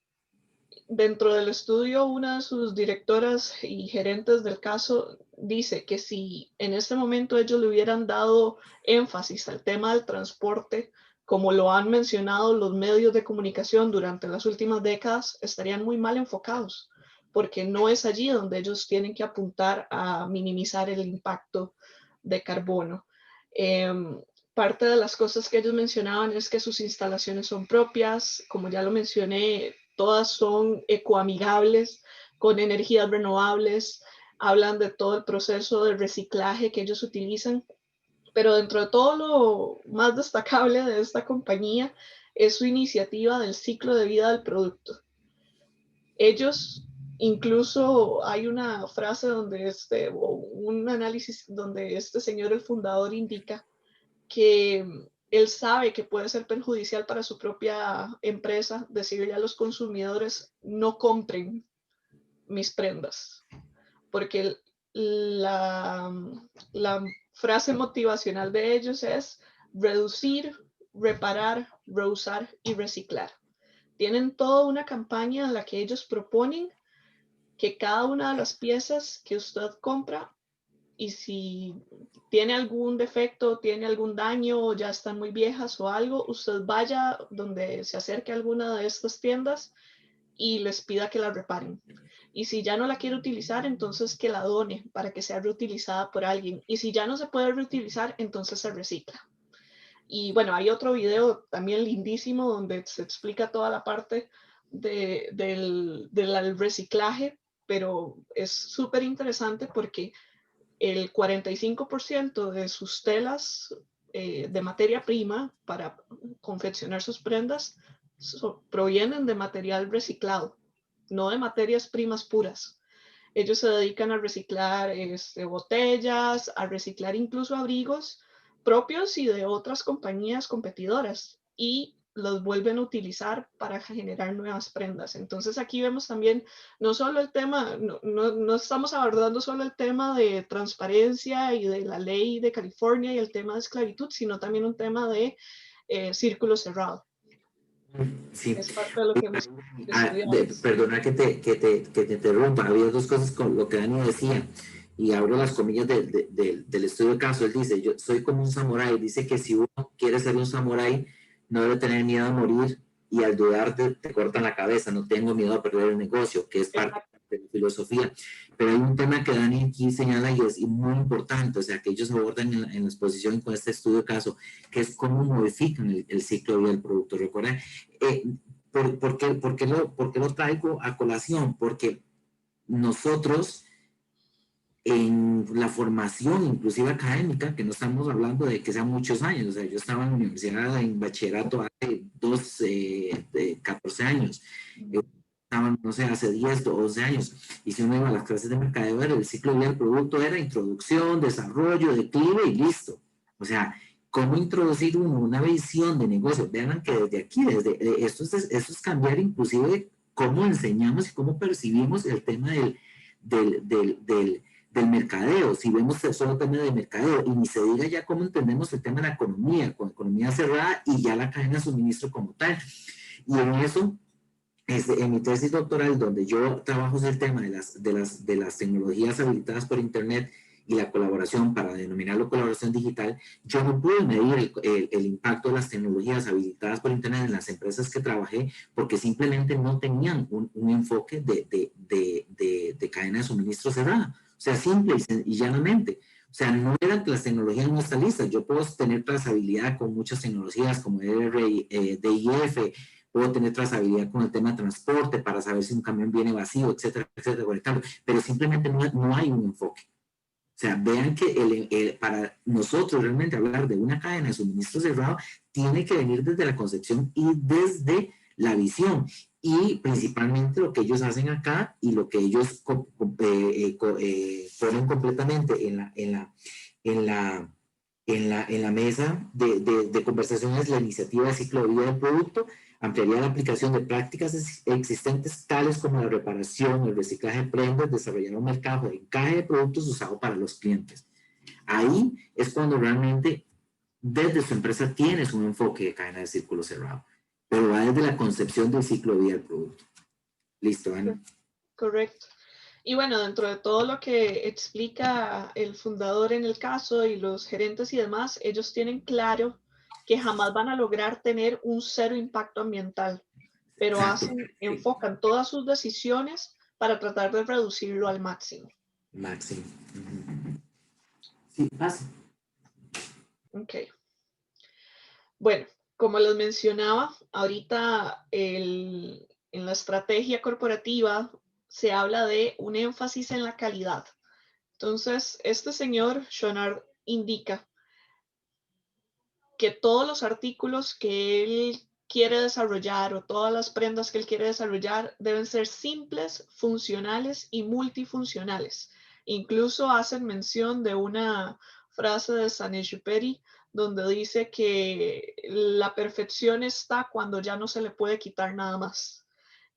dentro del estudio, una de sus directoras y gerentes del caso dice que si en este momento ellos le hubieran dado énfasis al tema del transporte, como lo han mencionado los medios de comunicación durante las últimas décadas, estarían muy mal enfocados, porque no es allí donde ellos tienen que apuntar a minimizar el impacto de carbono. Parte de las cosas que ellos mencionaban es que sus instalaciones son propias, como ya lo mencioné, todas son ecoamigables, con energías renovables, hablan de todo el proceso de reciclaje que ellos utilizan, pero dentro de todo lo más destacable de esta compañía es su iniciativa del ciclo de vida del producto. Ellos, incluso hay una frase donde o un análisis donde este señor, el fundador, indica que él sabe que puede ser perjudicial para su propia empresa decirle a los consumidores no compren mis prendas, porque la frase motivacional de ellos es reducir, reparar, reusar y reciclar. Tienen toda una campaña en la que ellos proponen que cada una de las piezas que usted compra, y si tiene algún defecto, tiene algún daño, o ya están muy viejas o algo, usted vaya donde se acerque a alguna de estas tiendas y les pida que la reparen. Y si ya no la quiere utilizar, entonces que la done para que sea reutilizada por alguien. Y si ya no se puede reutilizar, entonces se recicla. Y bueno, hay otro video también lindísimo donde se explica toda la parte del reciclaje, pero es súper interesante porque el 45% de sus telas de materia prima para confeccionar sus prendas provienen de material reciclado, no de materias primas puras. Ellos se dedican a reciclar botellas, a reciclar incluso abrigos propios y de otras compañías competidoras, y los vuelven a utilizar para generar nuevas prendas. Entonces aquí vemos también no solo el tema, no estamos abordando solo el tema de transparencia y de la ley de California y el tema de esclavitud, sino también un tema de círculo cerrado. Sí. Es parte de lo que hemos estudiado. Perdona que te interrumpa, había dos cosas con lo que Dani decía, y abro las comillas del estudio de caso. Él dice, yo soy como un samurái, dice que si uno quiere ser un samurái, no debe tener miedo a morir, y al dudar te cortan la cabeza, no tengo miedo a perder el negocio, que es parte de la filosofía. Pero hay un tema que Dani aquí señala y es muy importante, o sea, que ellos abordan en la exposición con este estudio de caso, que es cómo modifican el ciclo de vida del producto. Recuerda, ¿por qué lo traigo a colación? Porque nosotros en la formación, inclusive académica, que no estamos hablando de que sean muchos años, o sea, yo estaba en la universidad en bachillerato hace 14 años, estaban, no sé, hace 10 o 11 años, y si uno iba a las clases de mercadeo, el ciclo de vida del producto era introducción, desarrollo, declive y listo. O sea, cómo introducir una visión de negocio. Vean que desde aquí, esto es cambiar inclusive cómo enseñamos y cómo percibimos el tema del mercadeo. Si vemos solo el tema de mercadeo, y ni se diga ya cómo entendemos el tema de la economía, con economía cerrada y ya la cadena de suministro como tal. Y en eso, en mi tesis doctoral, donde yo trabajo es el tema de las tecnologías habilitadas por Internet y la colaboración, para denominarlo colaboración digital, yo no pude medir el impacto de las tecnologías habilitadas por Internet en las empresas que trabajé, porque simplemente no tenían un enfoque de cadena de suministro cerrada. O sea, simple y llanamente. O sea, no eran que las tecnologías no están listas. Yo puedo tener trazabilidad con muchas tecnologías como DIF, puedo tener trazabilidad con el tema de transporte para saber si un camión viene vacío, etcétera, etcétera, pero simplemente no hay un enfoque. O sea, vean que para nosotros realmente hablar de una cadena de suministro cerrado tiene que venir desde la concepción y desde la visión, y principalmente lo que ellos hacen acá y lo que ellos ponen completamente en la mesa de conversación es la iniciativa de ciclo de vida del producto. Ampliaría la aplicación de prácticas existentes tales como la reparación, el reciclaje de prendas, desarrollar un mercado de encaje de productos usado para los clientes. Ahí es cuando realmente desde su empresa tienes un enfoque de cadena de círculo cerrado, pero va desde la concepción del ciclo de vida del producto. Listo, Ana. Correcto. Y bueno, dentro de todo lo que explica el fundador en el caso y los gerentes y demás, ellos tienen claro que jamás van a lograr tener un cero impacto ambiental, pero enfocan todas sus decisiones para tratar de reducirlo al máximo. Máximo. Sí, pasa. Ok. Bueno, como les mencionaba, ahorita en la estrategia corporativa se habla de un énfasis en la calidad. Entonces, este señor, Chouinard, indica que todos los artículos que él quiere desarrollar o todas las prendas que él quiere desarrollar deben ser simples, funcionales y multifuncionales. Incluso hacen mención de una frase de Saint-Exupéry donde dice que la perfección está cuando ya no se le puede quitar nada más.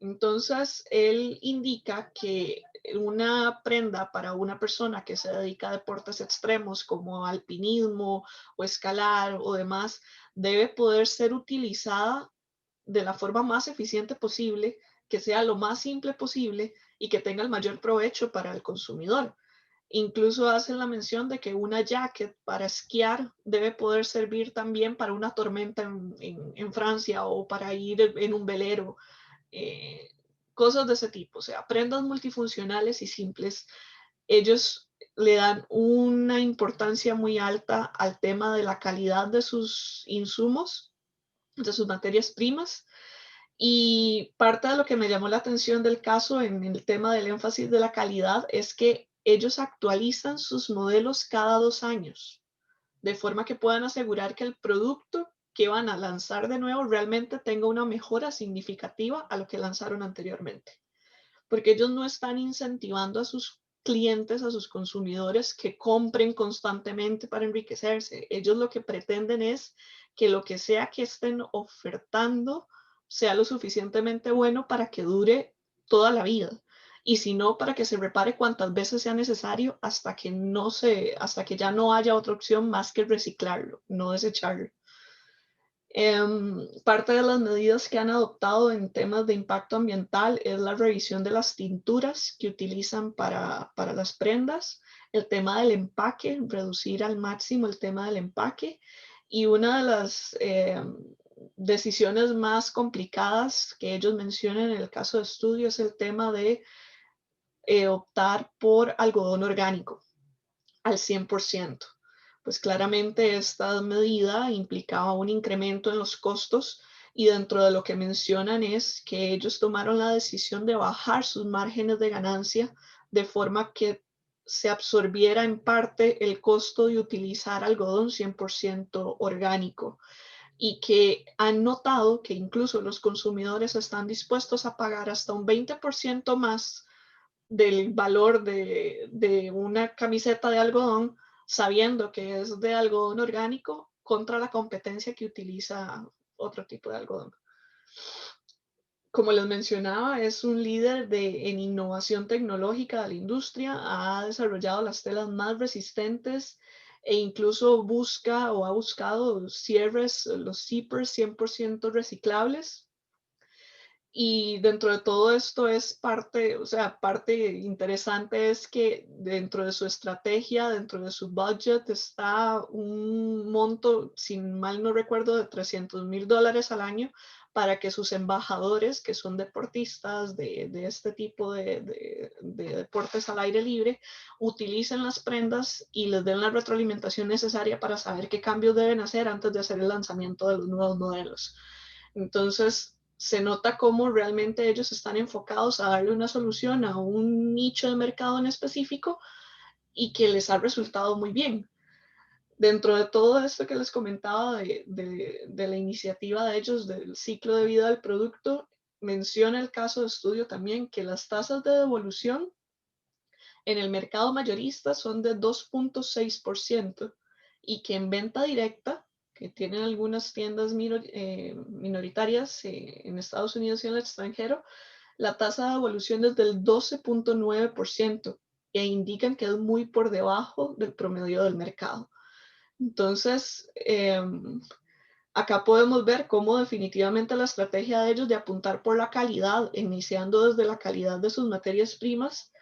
Entonces, él indica que una prenda para una persona que se dedica a deportes extremos como alpinismo o escalar o demás, debe poder ser utilizada de la forma más eficiente posible, que sea lo más simple posible y que tenga el mayor provecho para el consumidor. Incluso hacen la mención de que una jacket para esquiar debe poder servir también para una tormenta en Francia o para ir en un velero. eh, Cosas de ese tipo, o sea, prendas multifuncionales y simples. Ellos le dan una importancia muy alta al tema de la calidad de sus insumos, de sus materias primas. Y parte de lo que me llamó la atención del caso en el tema del énfasis de la calidad es que ellos actualizan sus modelos cada 2 años, de forma que puedan asegurar que el producto que van a lanzar de nuevo realmente tenga una mejora significativa a lo que lanzaron anteriormente. Porque ellos no están incentivando a sus clientes, a sus consumidores que compren constantemente para enriquecerse. Ellos lo que pretenden es que lo que sea que estén ofertando sea lo suficientemente bueno para que dure toda la vida. Y si no, para que se repare cuantas veces sea necesario hasta que hasta que ya no haya otra opción más que reciclarlo, no desecharlo. Parte de las medidas que han adoptado en temas de impacto ambiental es la revisión de las tinturas que utilizan para las prendas, el tema del empaque, reducir al máximo el tema del empaque, y una de las decisiones más complicadas que ellos mencionan en el caso de estudio es el tema de optar por algodón orgánico al 100%. Pues claramente esta medida implicaba un incremento en los costos y dentro de lo que mencionan es que ellos tomaron la decisión de bajar sus márgenes de ganancia de forma que se absorbiera en parte el costo de utilizar algodón 100% orgánico, y que han notado que incluso los consumidores están dispuestos a pagar hasta un 20% más del valor de una camiseta de algodón, sabiendo que es de algodón orgánico contra la competencia que utiliza otro tipo de algodón. Como les mencionaba, es un líder en innovación tecnológica de la industria, ha desarrollado las telas más resistentes e incluso busca o ha buscado cierres, los zippers 100% reciclables. Y dentro de todo esto es parte, o sea, parte interesante es que dentro de su estrategia, dentro de su budget, está un monto, si mal no recuerdo, de $300,000 al año para que sus embajadores, que son deportistas de este tipo de deportes al aire libre, utilicen las prendas y les den la retroalimentación necesaria para saber qué cambios deben hacer antes de hacer el lanzamiento de los nuevos modelos. Entonces, se nota cómo realmente ellos están enfocados a darle una solución a un nicho de mercado en específico y que les ha resultado muy bien. Dentro de todo esto que les comentaba de la iniciativa de ellos, del ciclo de vida del producto, menciona el caso de estudio también que las tasas de devolución en el mercado mayorista son de 2.6% y que en venta directa, que tienen algunas tiendas minoritarias en Estados Unidos y en el extranjero, la tasa de devolución es del 12.9% e indican que es muy por debajo del promedio del mercado. Entonces, acá podemos ver cómo definitivamente la estrategia de ellos de apuntar por la calidad, iniciando desde la calidad de sus materias primas,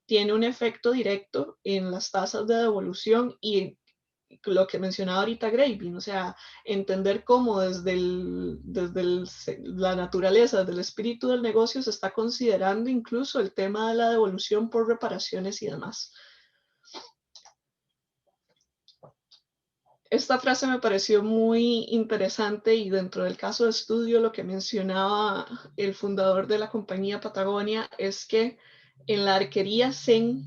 tiene un efecto directo en las tasas de devolución y lo que mencionaba ahorita Gravin, o sea, entender cómo desde la naturaleza, desde el espíritu del negocio se está considerando incluso el tema de la devolución por reparaciones y demás. Esta frase me pareció muy interesante y dentro del caso de estudio lo que mencionaba el fundador de la compañía Patagonia es que en la arquería Zen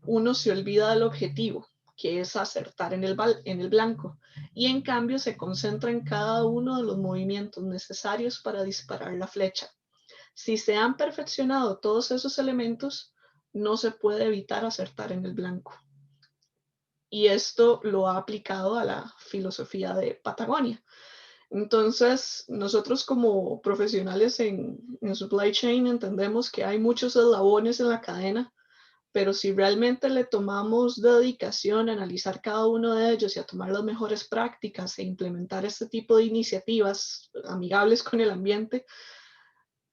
uno se olvida del objetivo, que es acertar en el blanco, y en cambio se concentra en cada uno de los movimientos necesarios para disparar la flecha. Si se han perfeccionado todos esos elementos, no se puede evitar acertar en el blanco. Y esto lo ha aplicado a la filosofía de Patagonia. Entonces, nosotros como profesionales en supply chain entendemos que hay muchos eslabones en la cadena, pero si realmente le tomamos dedicación a analizar cada uno de ellos y a tomar las mejores prácticas e implementar este tipo de iniciativas amigables con el ambiente,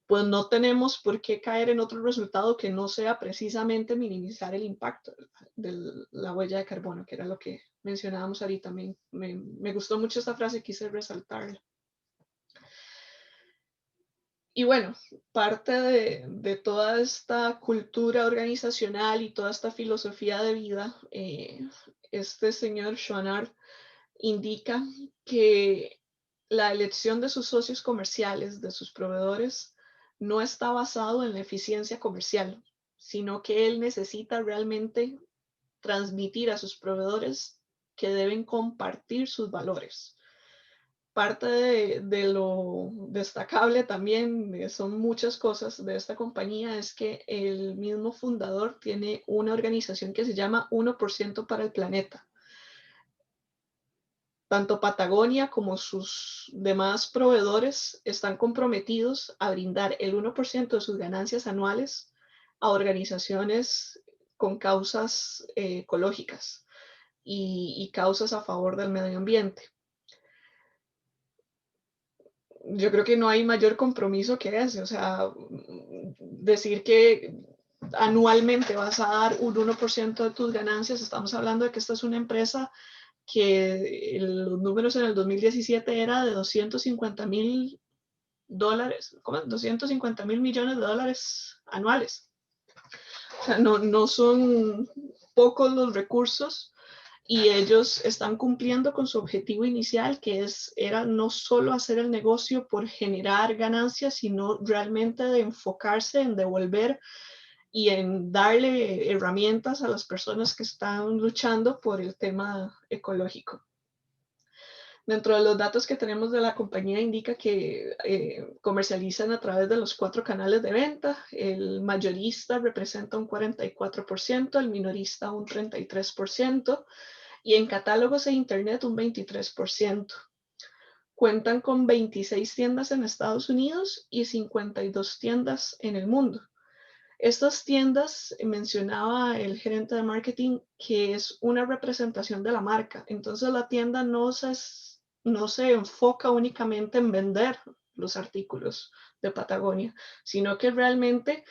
pues no tenemos por qué caer en otro resultado que no sea precisamente minimizar el impacto de la huella de carbono, que era lo que mencionábamos ahorita. Me gustó mucho esta frase, quise resaltarla. Y bueno, parte de toda esta cultura organizacional y toda esta filosofía de vida, este señor Chouinard indica que la elección de sus socios comerciales, de sus proveedores, no está basado en la eficiencia comercial, sino que él necesita realmente transmitir a sus proveedores que deben compartir sus valores. Parte de lo destacable también, son muchas cosas de esta compañía, es que el mismo fundador tiene una organización que se llama 1% para el planeta. Tanto Patagonia como sus demás proveedores están comprometidos a brindar el 1% de sus ganancias anuales a organizaciones con causas ecológicas y causas a favor del medio ambiente. Yo creo que no hay mayor compromiso que ese, o sea, decir que anualmente vas a dar un 1% de tus ganancias, estamos hablando de que esta es una empresa que los números en el 2017 era de $250,000, ¿cómo? 250,000 millones de dólares anuales. O sea, no son pocos los recursos y ellos están cumpliendo con su objetivo inicial, que era no solo hacer el negocio por generar ganancias, sino realmente de enfocarse en devolver y en darle herramientas a las personas que están luchando por el tema ecológico. Dentro de los datos que tenemos de la compañía indica que comercializan a través de los 4 canales de venta. El mayorista representa un 44%, el minorista un 33% y en catálogos e internet un 23%. Cuentan con 26 tiendas en Estados Unidos y 52 tiendas en el mundo. Estas tiendas, mencionaba el gerente de marketing, que es una representación de la marca. Entonces la tienda no se enfoca únicamente en vender los artículos de Patagonia, sino que realmente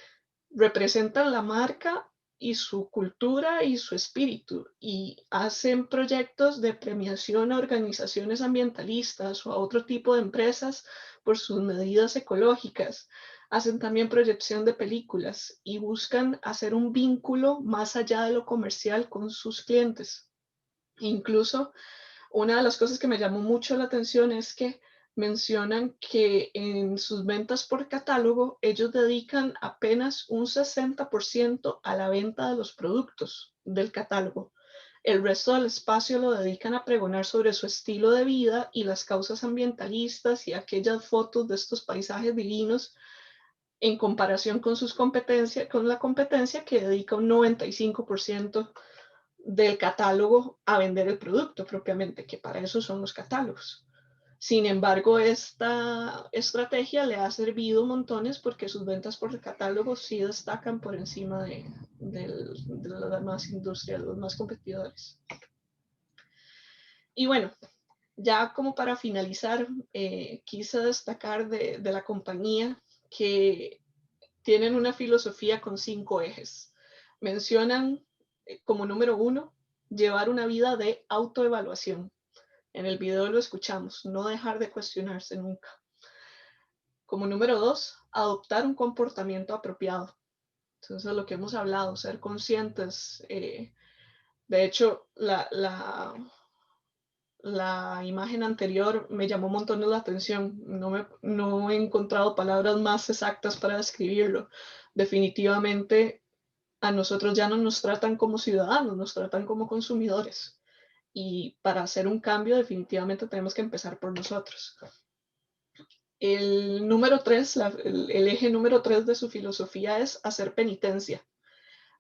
representan la marca y su cultura y su espíritu y hacen proyectos de premiación a organizaciones ambientalistas o a otro tipo de empresas por sus medidas ecológicas. Hacen también proyección de películas y buscan hacer un vínculo más allá de lo comercial con sus clientes. Incluso una de las cosas que me llamó mucho la atención es que mencionan que en sus ventas por catálogo ellos dedican apenas un 60% a la venta de los productos del catálogo. El resto del espacio lo dedican a pregonar sobre su estilo de vida y las causas ambientalistas y aquellas fotos de estos paisajes divinos en comparación con la competencia que dedica un 95% del catálogo a vender el producto propiamente, que para eso son los catálogos. Sin embargo, esta estrategia le ha servido montones porque sus ventas por catálogo sí destacan por encima de las demás industrias, los más competidores. Y bueno, ya como para finalizar, quise destacar de la compañía que tienen una filosofía con 5 ejes. Mencionan como número 1, llevar una vida de autoevaluación. En el video lo escuchamos, no dejar de cuestionarse nunca. Como número 2, adoptar un comportamiento apropiado. Entonces, lo que hemos hablado, ser conscientes. De hecho, la imagen anterior me llamó un montón la atención. No he encontrado palabras más exactas para describirlo. Definitivamente, a nosotros ya no nos tratan como ciudadanos, nos tratan como consumidores. Y para hacer un cambio definitivamente tenemos que empezar por nosotros. El número 3, el eje número 3 de su filosofía es hacer penitencia.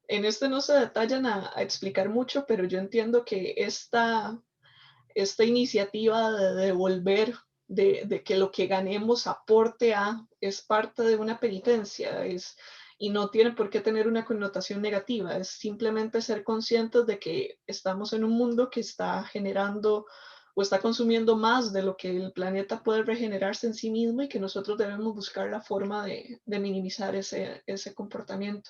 En este no se detallan a explicar mucho, pero yo entiendo que esta iniciativa de devolver de que lo que ganemos aporte a, es parte de una penitencia, y no tiene por qué tener una connotación negativa, es simplemente ser conscientes de que estamos en un mundo que está generando o está consumiendo más de lo que el planeta puede regenerarse en sí mismo y que nosotros debemos buscar la forma de minimizar ese comportamiento.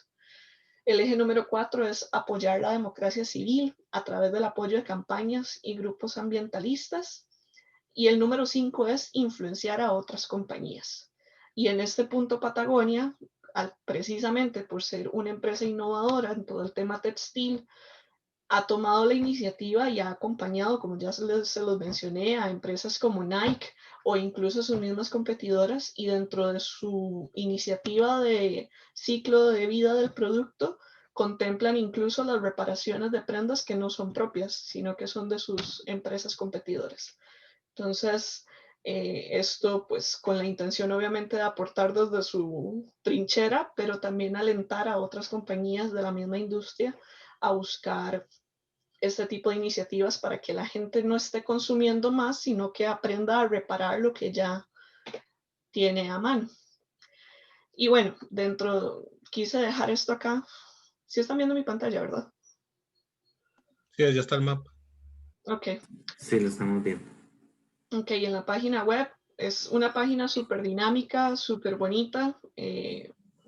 El eje número 4 es apoyar la democracia civil a través del apoyo de campañas y grupos ambientalistas. Y el número 5 es influenciar a otras compañías. Y en este punto Patagonia, precisamente por ser una empresa innovadora en todo el tema textil, ha tomado la iniciativa y ha acompañado, como ya se los mencioné, a empresas como Nike o incluso sus mismas competidoras, y dentro de su iniciativa de ciclo de vida del producto, contemplan incluso las reparaciones de prendas que no son propias, sino que son de sus empresas competidoras. Entonces, esto pues con la intención obviamente de aportar desde su trinchera, pero también alentar a otras compañías de la misma industria a buscar este tipo de iniciativas para que la gente no esté consumiendo más, sino que aprenda a reparar lo que ya tiene a mano. Y bueno, quise dejar esto acá. Sí están viendo mi pantalla, ¿verdad? Sí, ya está el mapa. Ok. Sí, lo estamos viendo. Ok, en la página web es una página súper dinámica, súper bonita.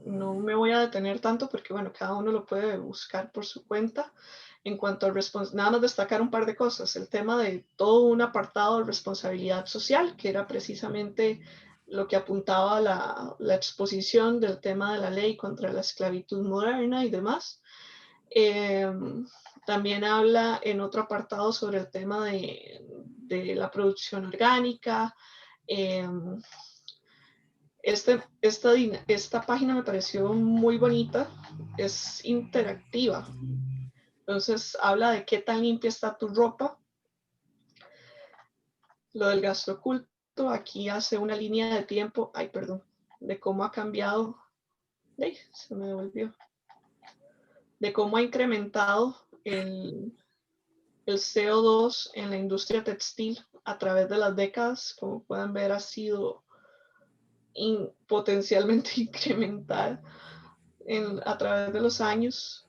No me voy a detener tanto porque, bueno, cada uno lo puede buscar por su cuenta. En cuanto a nada más destacar un par de cosas. El tema de todo un apartado de responsabilidad social, que era precisamente lo que apuntaba la exposición del tema de la ley contra la esclavitud moderna y demás. También habla en otro apartado sobre el tema de la producción orgánica. Esta página me pareció muy bonita, es interactiva. Entonces habla de qué tan limpia está tu ropa. Lo del gasto oculto, aquí hace una línea de tiempo, de cómo ha cambiado, se me devolvió, de cómo ha incrementado el CO2 en la industria textil a través de las décadas. Como pueden ver, ha sido potencialmente incremental a través de los años,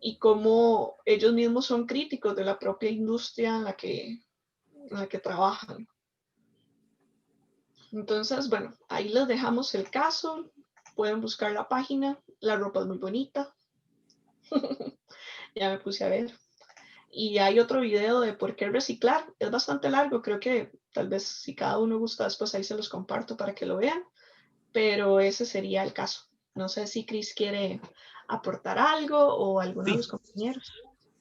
y cómo ellos mismos son críticos de la propia industria en la que trabajan. Entonces, bueno, ahí les dejamos el caso. Pueden buscar la página. La ropa es muy bonita. Ya me puse a ver. Y hay otro video de por qué reciclar. Es bastante largo. Creo que tal vez si cada uno gusta, después ahí se los comparto para que lo vean. Pero ese sería el caso. No sé si Chris quiere aportar algo o alguno de los compañeros.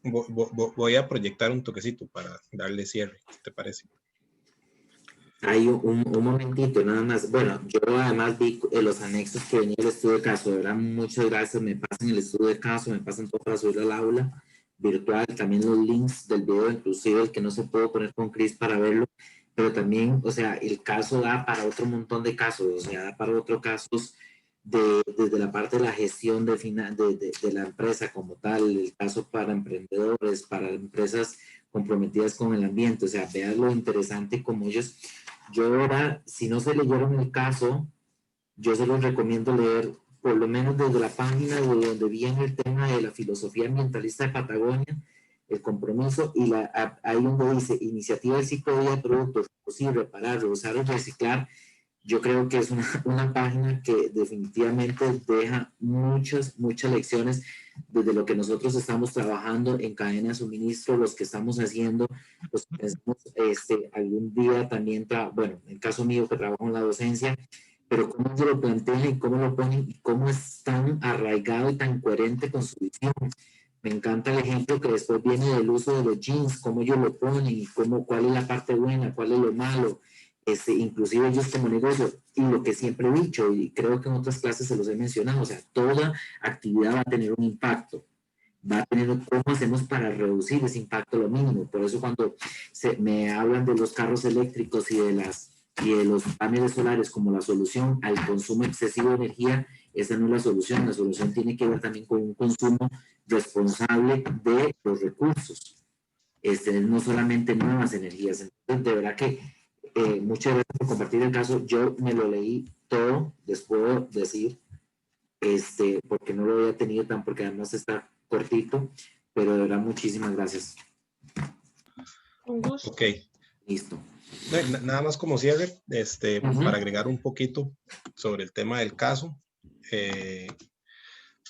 Voy a proyectar un toquecito para darle cierre, ¿qué te parece? Hay un momentito nada más. Bueno, yo además vi los anexos que venía el estudio de caso. De verdad, muchas gracias. Me pasan el estudio de caso, me pasan todo para subir al aula virtual. También los links del video, inclusive el que no se puede poner con Chris para verlo. Pero también, o sea, el caso da para otro montón de casos. O sea, da para otros casos desde la parte de la gestión de la empresa como tal, el caso para emprendedores, para empresas comprometidas con el ambiente. O sea, vean lo interesante como ellos. Yo ahora, si no se leyeron el caso, yo se los recomiendo leer por lo menos desde la página de donde viene el tema de la filosofía ambientalista de Patagonia, el compromiso, y ahí donde dice iniciativa del ciclo de vida de productos, reducir, reparar, reusar o reciclar. Yo creo que es una página que definitivamente deja muchas lecciones desde lo que nosotros estamos trabajando en cadena de suministro, los que estamos haciendo, los que pensamos algún día también, bueno, en el caso mío que trabajo en la docencia, pero cómo se lo plantean y cómo lo ponen y cómo es tan arraigado y tan coherente con su visión. Me encanta el ejemplo que después viene del uso de los jeans, cómo ellos lo ponen y cuál es la parte buena, cuál es lo malo. Inclusive ellos como negocio, y lo que siempre he dicho, y creo que en otras clases se los he mencionado, o sea, toda actividad va a tener un impacto, va a tener cómo hacemos para reducir ese impacto lo mínimo. Por eso cuando me hablan de los carros eléctricos y de los paneles solares como la solución al consumo excesivo de energía, esa no es la solución tiene que ver también con un consumo responsable de los recursos, no solamente nuevas energías. Entonces, de verdad que muchas gracias por compartir el caso. Yo me lo leí todo, les puedo decir, porque no lo había tenido tan, porque además está cortito, pero de verdad muchísimas gracias. Un gusto. Ok. Listo. Nada más como cierre, Ujú. para agregar un poquito sobre el tema del caso.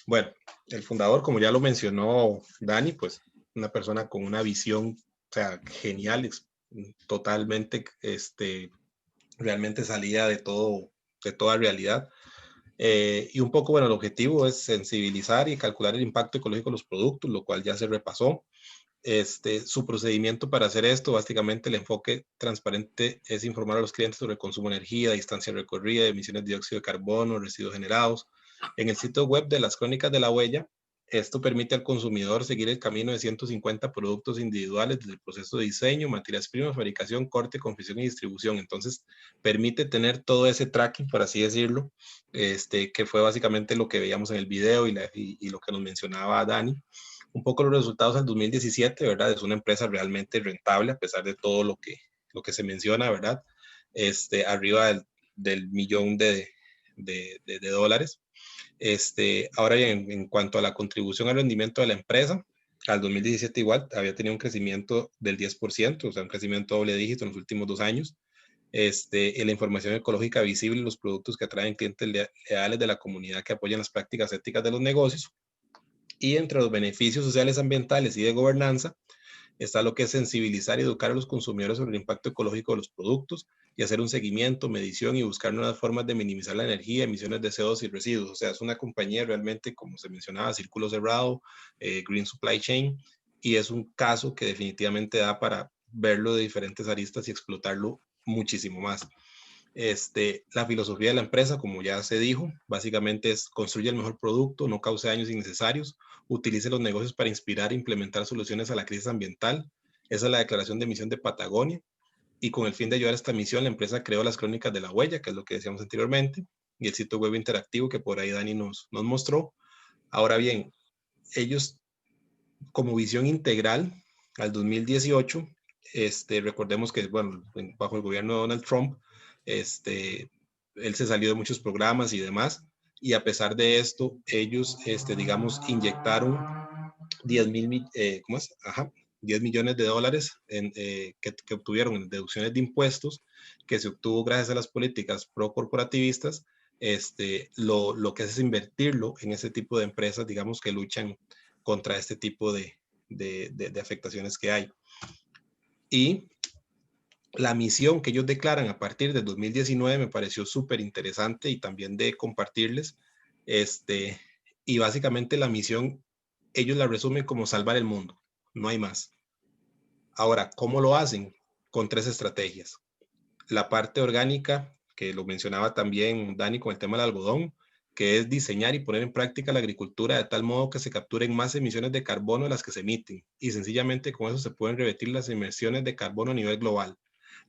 Bueno, el fundador, como ya lo mencionó Dani, pues una persona con una visión, o sea, genial, totalmente, realmente salida de toda realidad. Y un poco, bueno, el objetivo es sensibilizar y calcular el impacto ecológico de los productos, lo cual ya se repasó. Su procedimiento para hacer esto, básicamente el enfoque transparente es informar a los clientes sobre el consumo de energía, distancia recorrida, emisiones de dióxido de carbono, residuos generados. En el sitio web de las Crónicas de la Huella, esto permite al consumidor seguir el camino de 150 productos individuales desde el proceso de diseño, materias primas, fabricación, corte, confección y distribución. Entonces, permite tener todo ese tracking, por así decirlo, que fue básicamente lo que veíamos en el video y lo que nos mencionaba Dani. Un poco los resultados del 2017, ¿verdad? Es una empresa realmente rentable a pesar de todo lo que se menciona, ¿verdad? Arriba del millón de dólares. Ahora bien, en cuanto a la contribución al rendimiento de la empresa, al 2017 igual había tenido un crecimiento del 10%, o sea, un crecimiento doble dígito en los últimos 2 años. En la información ecológica visible, los productos que atraen clientes leales de la comunidad que apoyan las prácticas éticas de los negocios. Y entre los beneficios sociales, ambientales y de gobernanza está lo que es sensibilizar y educar a los consumidores sobre el impacto ecológico de los productos y hacer un seguimiento, medición y buscar nuevas formas de minimizar la energía, emisiones de CO2 y residuos. O sea, es una compañía realmente, como se mencionaba, círculo cerrado, Green Supply Chain, y es un caso que definitivamente da para verlo de diferentes aristas y explotarlo muchísimo más. La filosofía de la empresa, como ya se dijo, básicamente es construye el mejor producto, no cause daños innecesarios, utilice los negocios para inspirar e implementar soluciones a la crisis ambiental. Esa es la declaración de misión de Patagonia. Y con el fin de ayudar a esta misión, la empresa creó las Crónicas de la Huella, que es lo que decíamos anteriormente, y el sitio web interactivo que por ahí Dani nos mostró. Ahora bien, ellos como visión integral al 2018, recordemos que, bueno, bajo el gobierno de Donald Trump, él se salió de muchos programas y demás, y a pesar de esto, ellos, digamos, inyectaron 10 millones de dólares que obtuvieron en deducciones de impuestos, que se obtuvo gracias a las políticas pro-corporativistas. Lo que hace es invertirlo en ese tipo de empresas, digamos, que luchan contra este tipo de afectaciones que hay. Y la misión que ellos declaran a partir del 2019 me pareció súper interesante y también de compartirles. Y básicamente la misión, ellos la resumen como salvar el mundo, no hay más. Ahora, ¿cómo lo hacen? Con 3 estrategias. La parte orgánica, que lo mencionaba también Dani con el tema del algodón, que es diseñar y poner en práctica la agricultura de tal modo que se capturen más emisiones de carbono de las que se emiten, y sencillamente con eso se pueden revertir las emisiones de carbono a nivel global.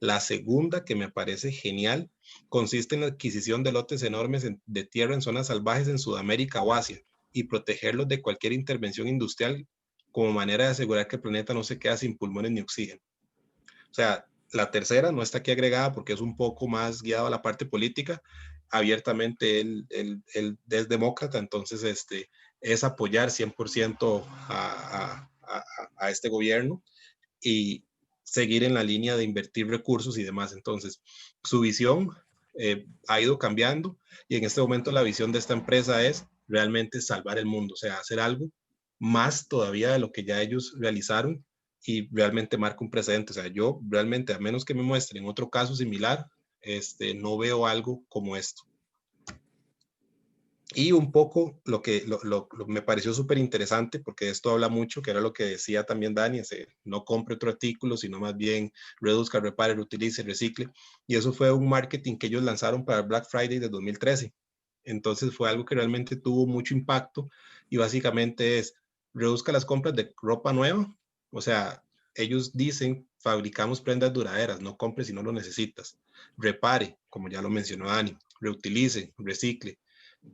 La segunda, que me parece genial, consiste en la adquisición de lotes enormes de tierra en zonas salvajes en Sudamérica o Asia y protegerlos de cualquier intervención industrial como manera de asegurar que el planeta no se queda sin pulmones ni oxígeno. O sea, la tercera no está aquí agregada porque es un poco más guiado a la parte política. Abiertamente él es demócrata, entonces es apoyar 100% a este gobierno y seguir en la línea de invertir recursos y demás. Entonces, su visión ha ido cambiando y en este momento la visión de esta empresa es realmente salvar el mundo, o sea, hacer algo más todavía de lo que ya ellos realizaron y realmente marca un precedente. O sea, yo realmente, a menos que me muestren otro caso similar, no veo algo como esto. Y un poco lo que me pareció súper interesante, porque esto habla mucho, que era lo que decía también Dani, no compre otro artículo, sino más bien reduzca, repare, reutilice, recicle. Y eso fue un marketing que ellos lanzaron para el Black Friday de 2013. Entonces fue algo que realmente tuvo mucho impacto y básicamente es reduzca las compras de ropa nueva. O sea, ellos dicen fabricamos prendas duraderas, no compre si no lo necesitas. Repare, como ya lo mencionó Dani, reutilice, recicle.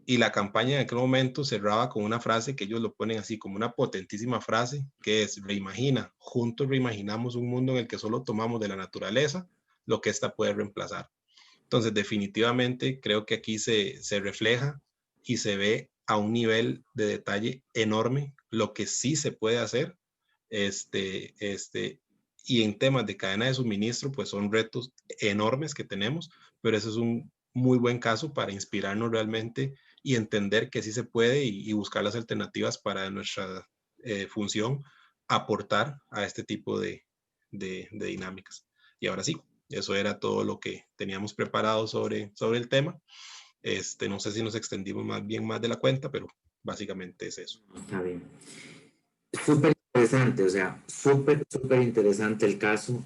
Y la campaña en aquel momento cerraba con una frase que ellos lo ponen así como una potentísima frase, que es reimagina, juntos reimaginamos un mundo en el que solo tomamos de la naturaleza lo que esta puede reemplazar. Entonces, definitivamente creo que aquí se refleja y se ve a un nivel de detalle enorme lo que sí se puede hacer. Y en temas de cadena de suministro, pues son retos enormes que tenemos, pero ese es un muy buen caso para inspirarnos realmente y entender que sí se puede y buscar las alternativas para nuestra función aportar a este tipo de dinámicas. Y ahora sí, eso era todo lo que teníamos preparado sobre el tema. No sé si nos extendimos más de la cuenta, pero básicamente es eso. Está bien. Súper interesante, o sea, súper interesante el caso.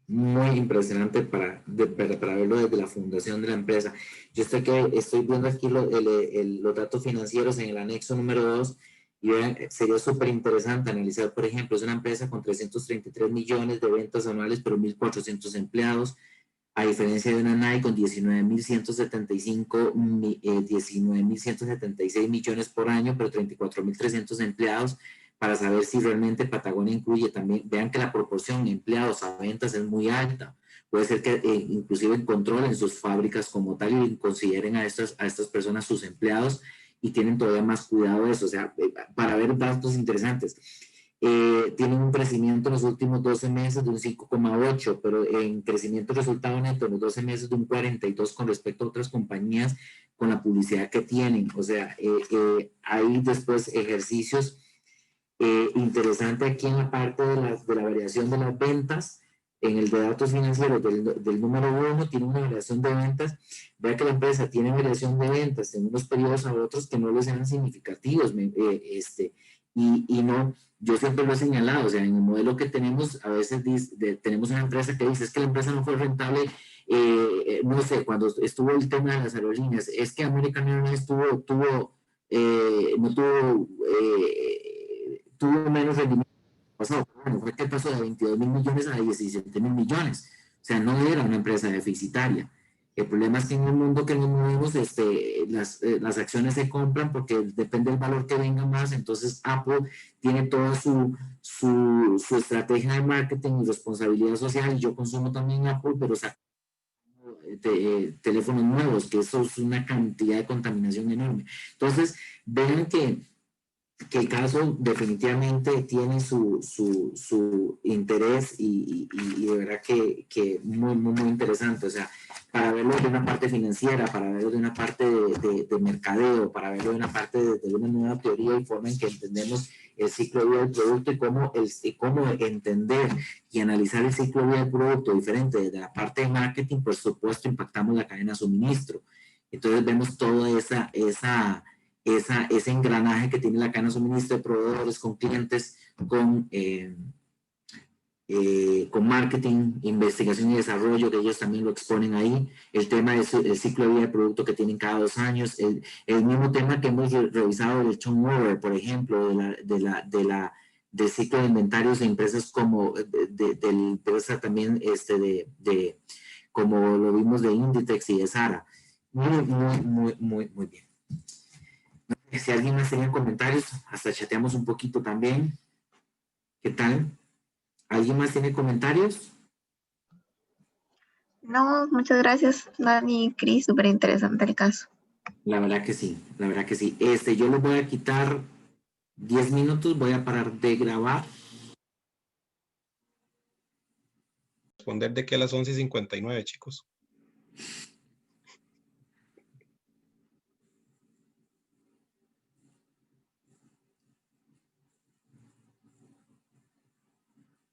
Muy impresionante para verlo desde la fundación de la empresa. Yo estoy viendo aquí los datos financieros en el anexo número 2 y vean, sería súper interesante analizar, por ejemplo, es una empresa con 333 millones de ventas anuales, pero 1.400 empleados, a diferencia de una Nike con 19.176 millones por año, pero 34.300 empleados, para saber si realmente Patagonia incluye también. Vean que la proporción de empleados a ventas es muy alta. Puede ser que inclusive controlen sus fábricas como tal y consideren a estas personas sus empleados y tienen todavía más cuidado de eso. O sea, para ver datos interesantes. Tienen un crecimiento en los últimos 12 meses de un 5,8, pero en crecimiento resultado neto en los 12 meses de un 42 con respecto a otras compañías con la publicidad que tienen. O sea, hay después ejercicios interesantes aquí en la parte de la variación de las ventas. En el de datos financieros del número 1 tiene una variación de ventas. Vea que la empresa tiene variación de ventas en unos periodos a otros que no les sean significativos. Y no, yo siempre lo he señalado, o sea, en el modelo que tenemos, a veces tenemos una empresa que dice, es que la empresa no fue rentable, no sé, cuando estuvo el tema de las aerolíneas, es que American Airlines tuvo menos rendimiento pasado. Bueno, fue que pasó de 22.000 millones a 17.000 millones, o sea, no era una empresa deficitaria. El problema es que en el mundo que nos movemos, las acciones se compran porque depende del valor que venga más. Entonces, Apple tiene toda su estrategia de marketing y responsabilidad social. Yo consumo también Apple, pero saco teléfonos nuevos, que eso es una cantidad de contaminación enorme. Entonces, vean que el caso definitivamente tiene su interés y de verdad que muy interesante. O sea, para verlo de una parte financiera, para verlo de una parte de mercadeo, para verlo de una parte de una nueva teoría y forma en que entendemos el ciclo de vida del producto y cómo entender y analizar el ciclo de vida del producto diferente desde la parte de marketing, por supuesto, impactamos la cadena de suministro. Entonces vemos toda ese engranaje que tiene la cadena de suministro de proveedores, con clientes, con marketing, investigación y desarrollo, que ellos también lo exponen ahí, el tema del ciclo de vida del producto que tienen cada 2 años, el mismo tema que hemos revisado del turnover, por ejemplo, del ciclo de inventarios de empresas como de empresa también como lo vimos de Inditex y de Zara. Muy bien. Si alguien más tenía comentarios, hasta chateamos un poquito también. ¿Qué tal? ¿Alguien más tiene comentarios? No, muchas gracias, Dani y Cris, súper interesante el caso. La verdad que sí, la verdad que sí. Yo les voy a quitar 10 minutos, voy a parar de grabar. Responder de que a las 11:59, chicos.